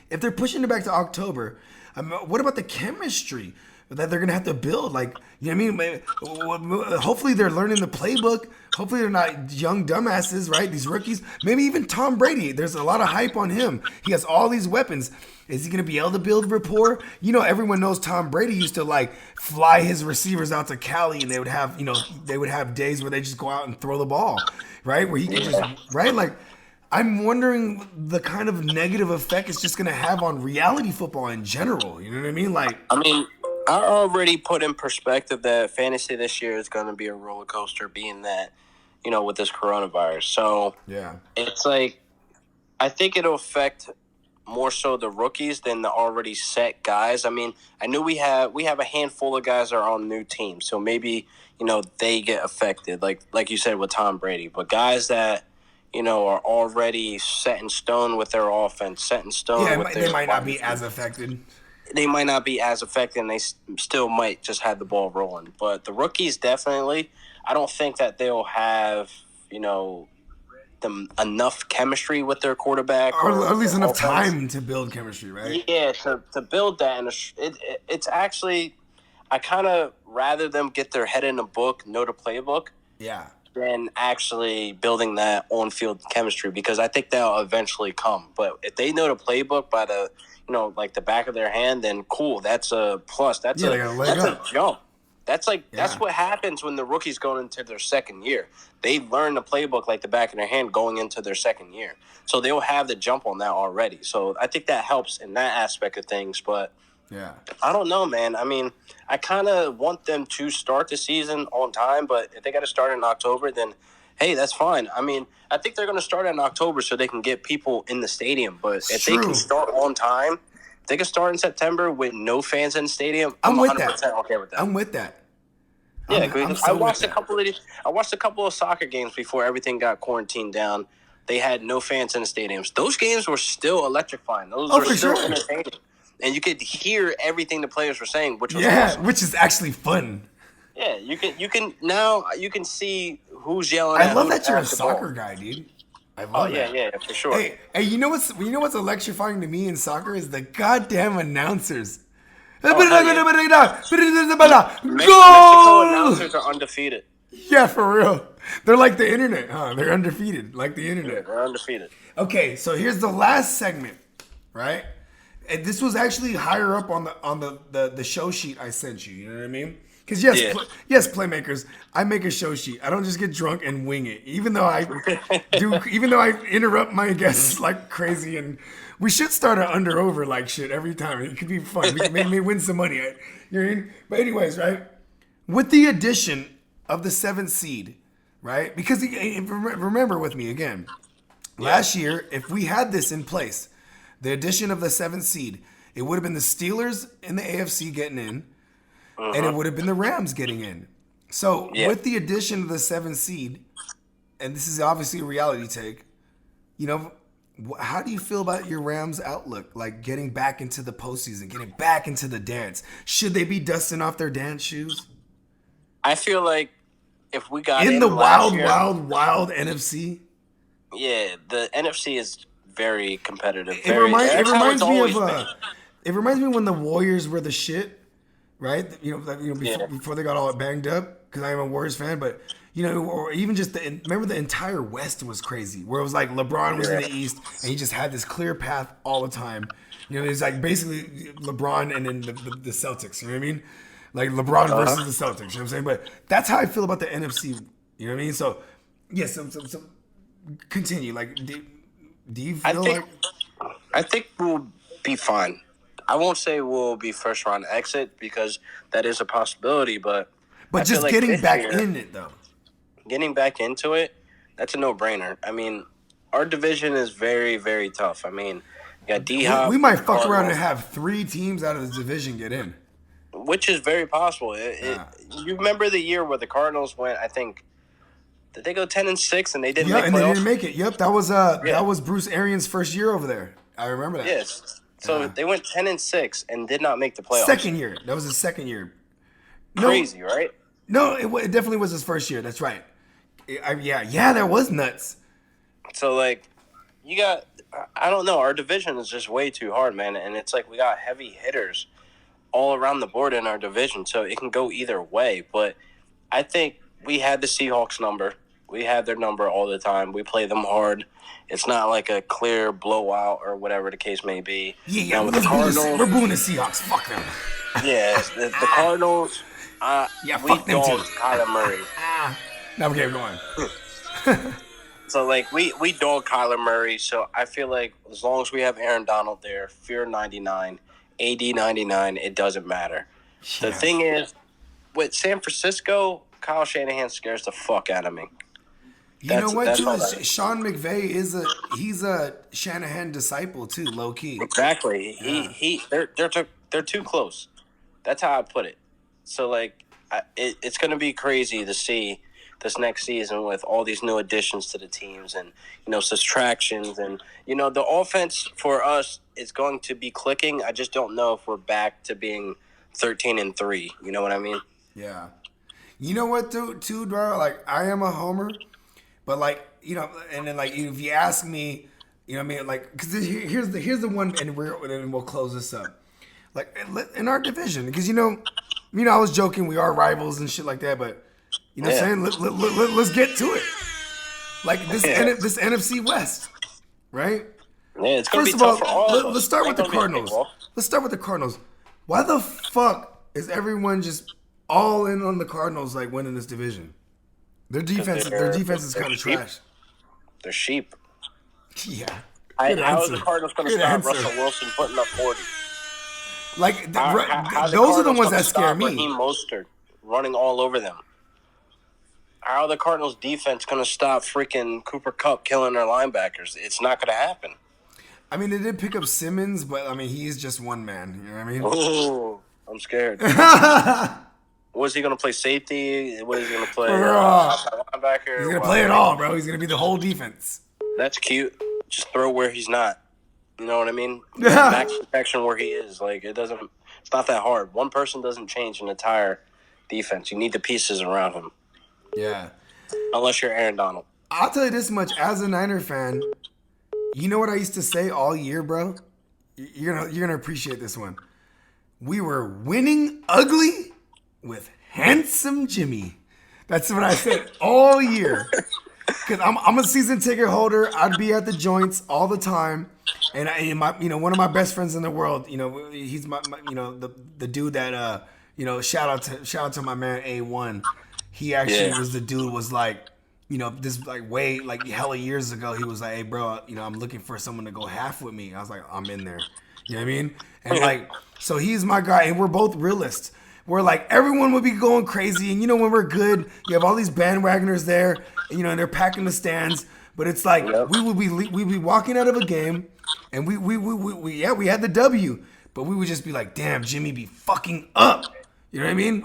If they're pushing it back to October, what about the chemistry that they're going to have to build? Like, you know what I mean? Hopefully they're learning the playbook. Hopefully they're not young dumbasses, right? These rookies. Maybe even Tom Brady. There's a lot of hype on him. He has all these weapons. Is he going to be able to build rapport? You know, everyone knows Tom Brady used to, like, fly his receivers out to Cali, and they would have, you know, days where they just go out and throw the ball, right? Where he could just, right? Like, I'm wondering the kind of negative effect it's just going to have on reality football in general. You know what I mean? Like, I mean, I already put in perspective that fantasy this year is going to be a roller coaster, being that, with this coronavirus. So yeah. it's like, I think it'll affect more so the rookies than the already set guys. I mean, I knew we have a handful of guys that are on new teams, so maybe they get affected, like you said with Tom Brady. But guys that are already set in stone with their offense, set in stone. Yeah, with they might not be as affected. They might not be as affected, and they still might just have the ball rolling. But the rookies definitely, I don't think that they'll have enough chemistry with their quarterback, or at least enough offense. time to build chemistry, right? Yeah, to build that, and it's actually, I kind of rather them get their head in the book, know the playbook, Yeah. than actually building that on-field chemistry, because I think that'll eventually come. But if they know the playbook by the like the back of their hand, then cool. That's a plus. That's a jump. That's what happens when the rookies go into their second year. They learn the playbook like the back of their hand going into their second year. So they'll have the jump on that already. So I think that helps in that aspect of things. But yeah, I don't know, man. I mean, I kind of want them to start the season on time, but if they got to start in October, then hey, that's fine. I mean, I think they're going to start in October so they can get people in the stadium. But if they can start on time, if they can start in September with no fans in the stadium, I'm 100% okay with that. I'm with that. Yeah, I watched a couple of soccer games before everything got quarantined down. They had no fans in the stadiums. Those games were still electrifying. Those were still entertaining. And you could hear everything the players were saying, which was awesome. Which is actually fun. Yeah, you can see who's yelling. I love that you're a soccer guy, dude. I love that. Yeah, for sure. Hey, you know what's electrifying to me in soccer is the goddamn announcers. Mexico Goal! announcers are undefeated. Yeah, for real. They're like the internet, huh? They're undefeated, like the internet. Yeah, they're undefeated. Okay, so here's the last segment, right? And this was actually higher up on the show sheet I sent you. You know what I mean? Because yes, Playmakers, I make a show sheet. I don't just get drunk and wing it. Even though I interrupt my guests like crazy, and we should start an under-over like shit every time. It could be fun. We can maybe win some money. You know what I mean? But anyways, right? With the addition of the 7th seed, right? Because remember with me again, last year, if we had this in place, the addition of the 7th seed, it would have been the Steelers in the AFC getting in, and it would have been the Rams getting in. So with the addition of the 7th seed, and this is obviously a reality take, how do you feel about your Rams outlook? Like getting back into the postseason, getting back into the dance. Should they be dusting off their dance shoes? I feel like if we got in the wild NFC. Yeah, the NFC is very competitive. It reminds me when the Warriors were the shit, right? Before they got all banged up. Because I am a Warriors fan, but or even just remember the entire West was crazy, where it was like LeBron was in the East and he just had this clear path all the time. It's like basically LeBron and then the Celtics. You know what I mean? Like LeBron versus the Celtics. You know what I'm saying? But that's how I feel about the NFC. You know what I mean? So yes, so continue. Like, do you feel I think we'll be fine. I won't say we'll be first round exit because that is a possibility, but just like getting back in it though. Getting back into it, that's a no-brainer. I mean, our division is very, very tough. I mean, you got D-Hop. We might fuck around and have 3 teams out of the division get in. Which is very possible. You remember the year where the Cardinals went, I think, did they go 10-6 and they didn't make playoffs? They didn't make it. Yep, that was Bruce Arians' first year over there. I remember that. Yes. So they went 10-6 and did not make the playoffs. Second year. That was his second year. Crazy, right? No, it definitely was his first year. That's right. That was nuts. So, you got, I don't know, our division is just way too hard, man. And it's like we got heavy hitters all around the board in our division, so it can go either way. But I think we had the Seahawks number. We have their number all the time. We play them hard. It's not like a clear blowout or whatever the case may be. Yeah, we're booing the Seahawks. Fuck them. Yeah, the Cardinals. Fuck them too. Kyler Murray. Now we keep going. So like we dog Kyler Murray. So I feel like as long as we have Aaron Donald there, Fear 99, AD 99, it doesn't matter. Yeah. The thing is, with San Francisco, Kyle Shanahan scares the fuck out of me. You know what, that's too? all that is. Sean McVay he's a Shanahan disciple too, low key. Exactly. Yeah. They're too close. That's how I put it. So like, it's going to be crazy to see this next season with all these new additions to the teams and subtractions and the offense for us is going to be clicking. I just don't know if we're back to being 13-3. You know what I mean? Yeah. You know what, too, bro? Like, I am a homer, but like, and then like, if you ask me, you know what I mean? Like, because here's the one, and we'll close this up. Like, in our division, because I was joking, we are rivals and shit like that, but what I'm saying? Let's get to it. Like this NFC West, right? Yeah, it's gonna First be of tough for all, all of us. let's start with the It's gonna be a Cardinals. cakewalk. Let's start with the Cardinals. Why the fuck is everyone just all in on the Cardinals, like winning this division? Their defense is kind of sheep. trash. They're sheep. Yeah. How is the Cardinals going to stop Russell Wilson putting up 40? Like How those are the Cardinals ones gonna that scare stop me. Raheem Mostert running all over them. How are the Cardinals defense going to stop freaking Cooper Kupp killing their linebackers? It's not going to happen. I mean, they did pick up Simmons, but I mean, he's just one man. You know what I mean? Oh, I'm scared. Was he going to play safety? Was he going to play Outside linebacker? He's gonna play it all, bro. He's gonna be the whole defense. That's cute. Just throw where he's not. You know what I mean? Max protection where he is. Like it's not that hard. One person doesn't change an entire defense. You need the pieces around him. Yeah. Unless you're Aaron Donald. I'll tell you this much: as a Niner fan, you know what I used to say all year, bro. You're gonna appreciate this one. We were winning ugly with handsome Jimmy. That's what I said all year. Because I'm a season ticket holder. I'd be at the joints all the time. And one of my best friends in the world, he's my the dude that shout out to my man A1. He actually was the dude was like, this like way like hella years ago, he was like, hey bro, I'm looking for someone to go half with me. I was like, I'm in there. You know what I mean? And like, so he's my guy, and we're both realists. Where like everyone would be going crazy, and when we're good, you have all these bandwagoners there, and they're packing the stands. But it's like we'd be walking out of a game, and we had the W, but we would just be like, damn, Jimmy be fucking up. You know what I mean?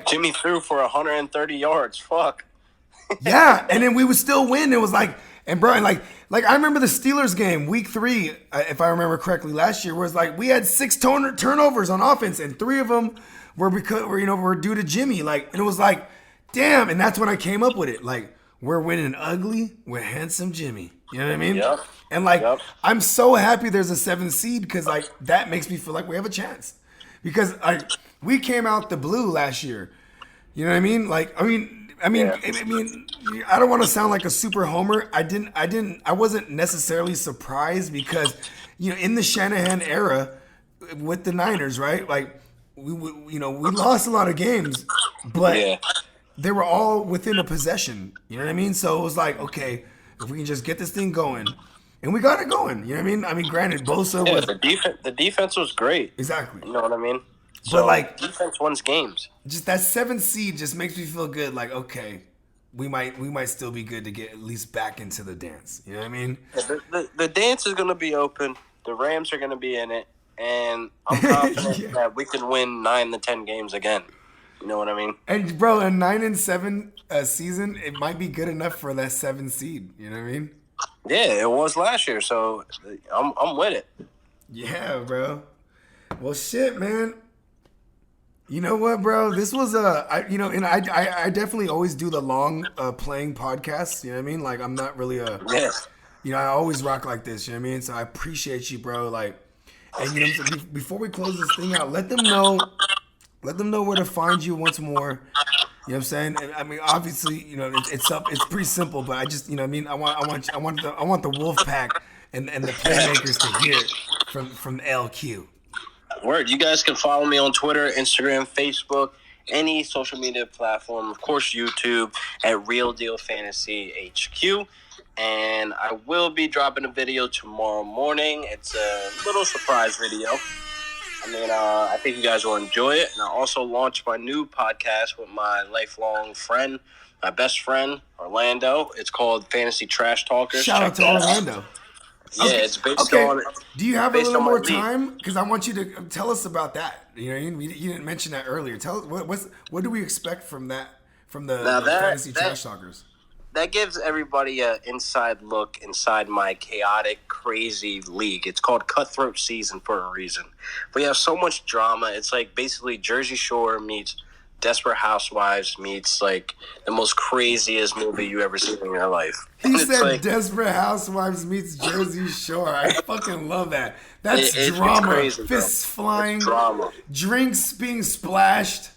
Jimmy threw for 130 yards. Fuck. Yeah, and then we would still win. It was like, and bro, and like I remember the Steelers game, week 3, if I remember correctly, last year, where it's like we had 6 turnovers on offense, and 3 of them were due to Jimmy. Like, and it was like, damn, and that's when I came up with it. Like, we're winning ugly with handsome Jimmy. You know what I mean? Yep. And like, I'm so happy there's a 7th seed because like that makes me feel like we have a chance. Because like we came out the blue last year. You know what I mean? Like, I mean, I don't want to sound like a super homer. I wasn't necessarily surprised because, in the Shanahan era with the Niners, right? Like, we lost a lot of games, but they were all within a possession. You know what I mean? So it was like, okay, if we can just get this thing going, and we got it going. You know what I mean? I mean, granted, Bosa was the defense was great. Exactly. You know what I mean? So, but like, defense wins games. Just that 7th seed just makes me feel good. Like, okay, we might still be good to get at least back into the dance. You know what I mean? The dance is going to be open. The Rams are going to be in it, and I'm confident that we can win 9 to 10 games again. You know what I mean? And bro, a 9-7 season, it might be good enough for that 7th seed. You know what I mean? Yeah, it was last year, so I'm with it. Yeah, bro. Well, shit, man. You know what, bro? This was I definitely always do the long playing podcasts. You know what I mean? Like, I'm not really I always rock like this. You know what I mean? So I appreciate you, bro. Like, and before we close this thing out, let them know where to find you once more. You know what I'm saying? I mean, obviously, it's pretty simple, but I just, I want the Wolf Pack and the Playmakers to hear it from LQ. Word. You guys can follow me on Twitter, Instagram, Facebook, any social media platform. Of course, YouTube at RealDealFantasy HQ. And I will be dropping a video tomorrow morning. It's a little surprise video. I mean, I think you guys will enjoy it. And I also launched my new podcast with my lifelong friend, my best friend, Orlando. It's called Fantasy Trash Talkers. Shout out to Orlando. Yeah, Okay. it's based Okay. on... Do you have a based little on my more league. time? Because I want you to tell us about that. You know, you didn't mention that earlier. Tell us what do we expect from that from the Fantasy Trash Talkers? That gives everybody an inside look inside my chaotic, crazy league. It's called Cutthroat Season for a reason. We have so much drama. It's like basically Jersey Shore meets Desperate Housewives meets like the most craziest movie you ever seen in your life. He And it's said like, Desperate Housewives meets Jersey Shore. I fucking love that. That's It's drama. crazy, bro. Fists flying. It's drama. Drinks being splashed.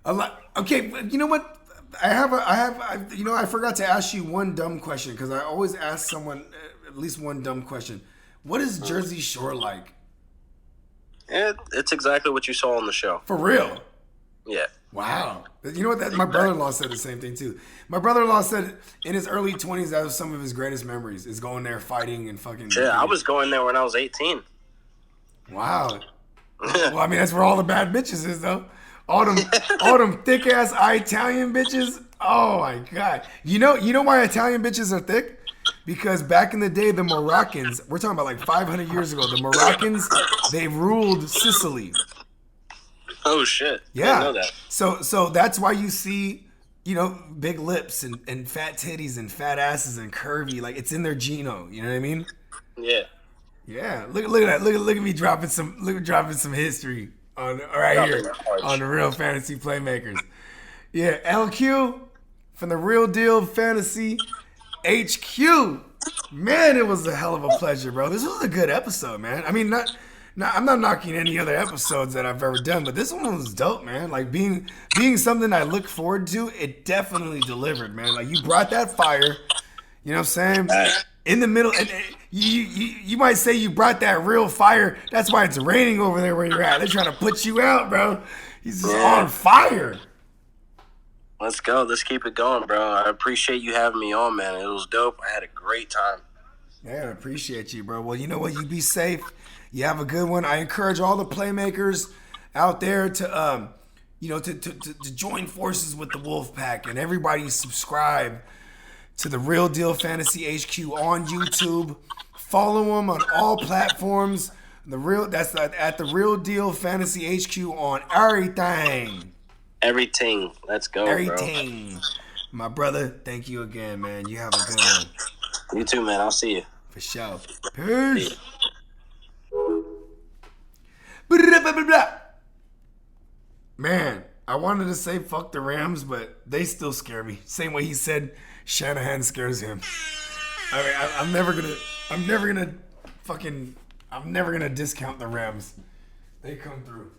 A lot. Okay, but you know what? I forgot to ask you one dumb question because I always ask someone at least one dumb question. What is Jersey Shore like? It's exactly what you saw on the show. For real? Yeah. Wow. You know what? My brother-in-law said the same thing too. My brother-in-law said in his early 20s that was some of his greatest memories is going there fighting and fucking. Yeah, I was going there when I was 18. Wow. Well, I mean that's where all the bad bitches is though. All them thick ass Italian bitches. Oh my god. You know why Italian bitches are thick? Because back in the day, the Moroccans, we're talking about like 500 years ago, the Moroccans, they ruled Sicily. Oh shit. I Yeah. didn't know that. So that's why you see, big lips and fat titties and fat asses and curvy. Like it's in their genome. You know what I mean? Yeah. Yeah. Look at that. Look at me dropping some history on right here on the Real Fantasy Playmakers. Yeah, LQ from the Real Deal Fantasy HQ. Man, it was a hell of a pleasure, bro. This was a good episode, man. I mean, I'm not knocking any other episodes that I've ever done, but this one was dope, man. Like being something I look forward to, it definitely delivered, man. Like you brought that fire. You know what I'm saying? In the middle, and you might say you brought that real fire. That's why it's raining over there where you're at. They're trying to put you out, bro. He's just on fire. Let's go. Let's keep it going, bro. I appreciate you having me on, man. It was dope. I had a great time. Yeah, I appreciate you, bro. Well, you know what? You be safe. You have a good one. I encourage all the playmakers out there to, to join forces with the Wolfpack, and everybody subscribe to the Real Deal Fantasy HQ on YouTube. Follow them on all platforms. That's at the Real Deal Fantasy HQ on everything. Everything. Let's go, Everything. My brother, thank you again, man. You have a good one. You too, man. I'll see you. For sure. Peace. Man, I wanted to say fuck the Rams, but they still scare me. Same way he said Shanahan scares him. I mean, I'm never gonna discount the Rams. They come through.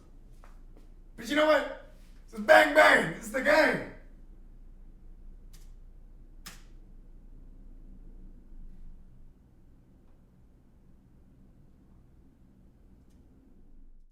But you know what? It's bang bang. It's the game.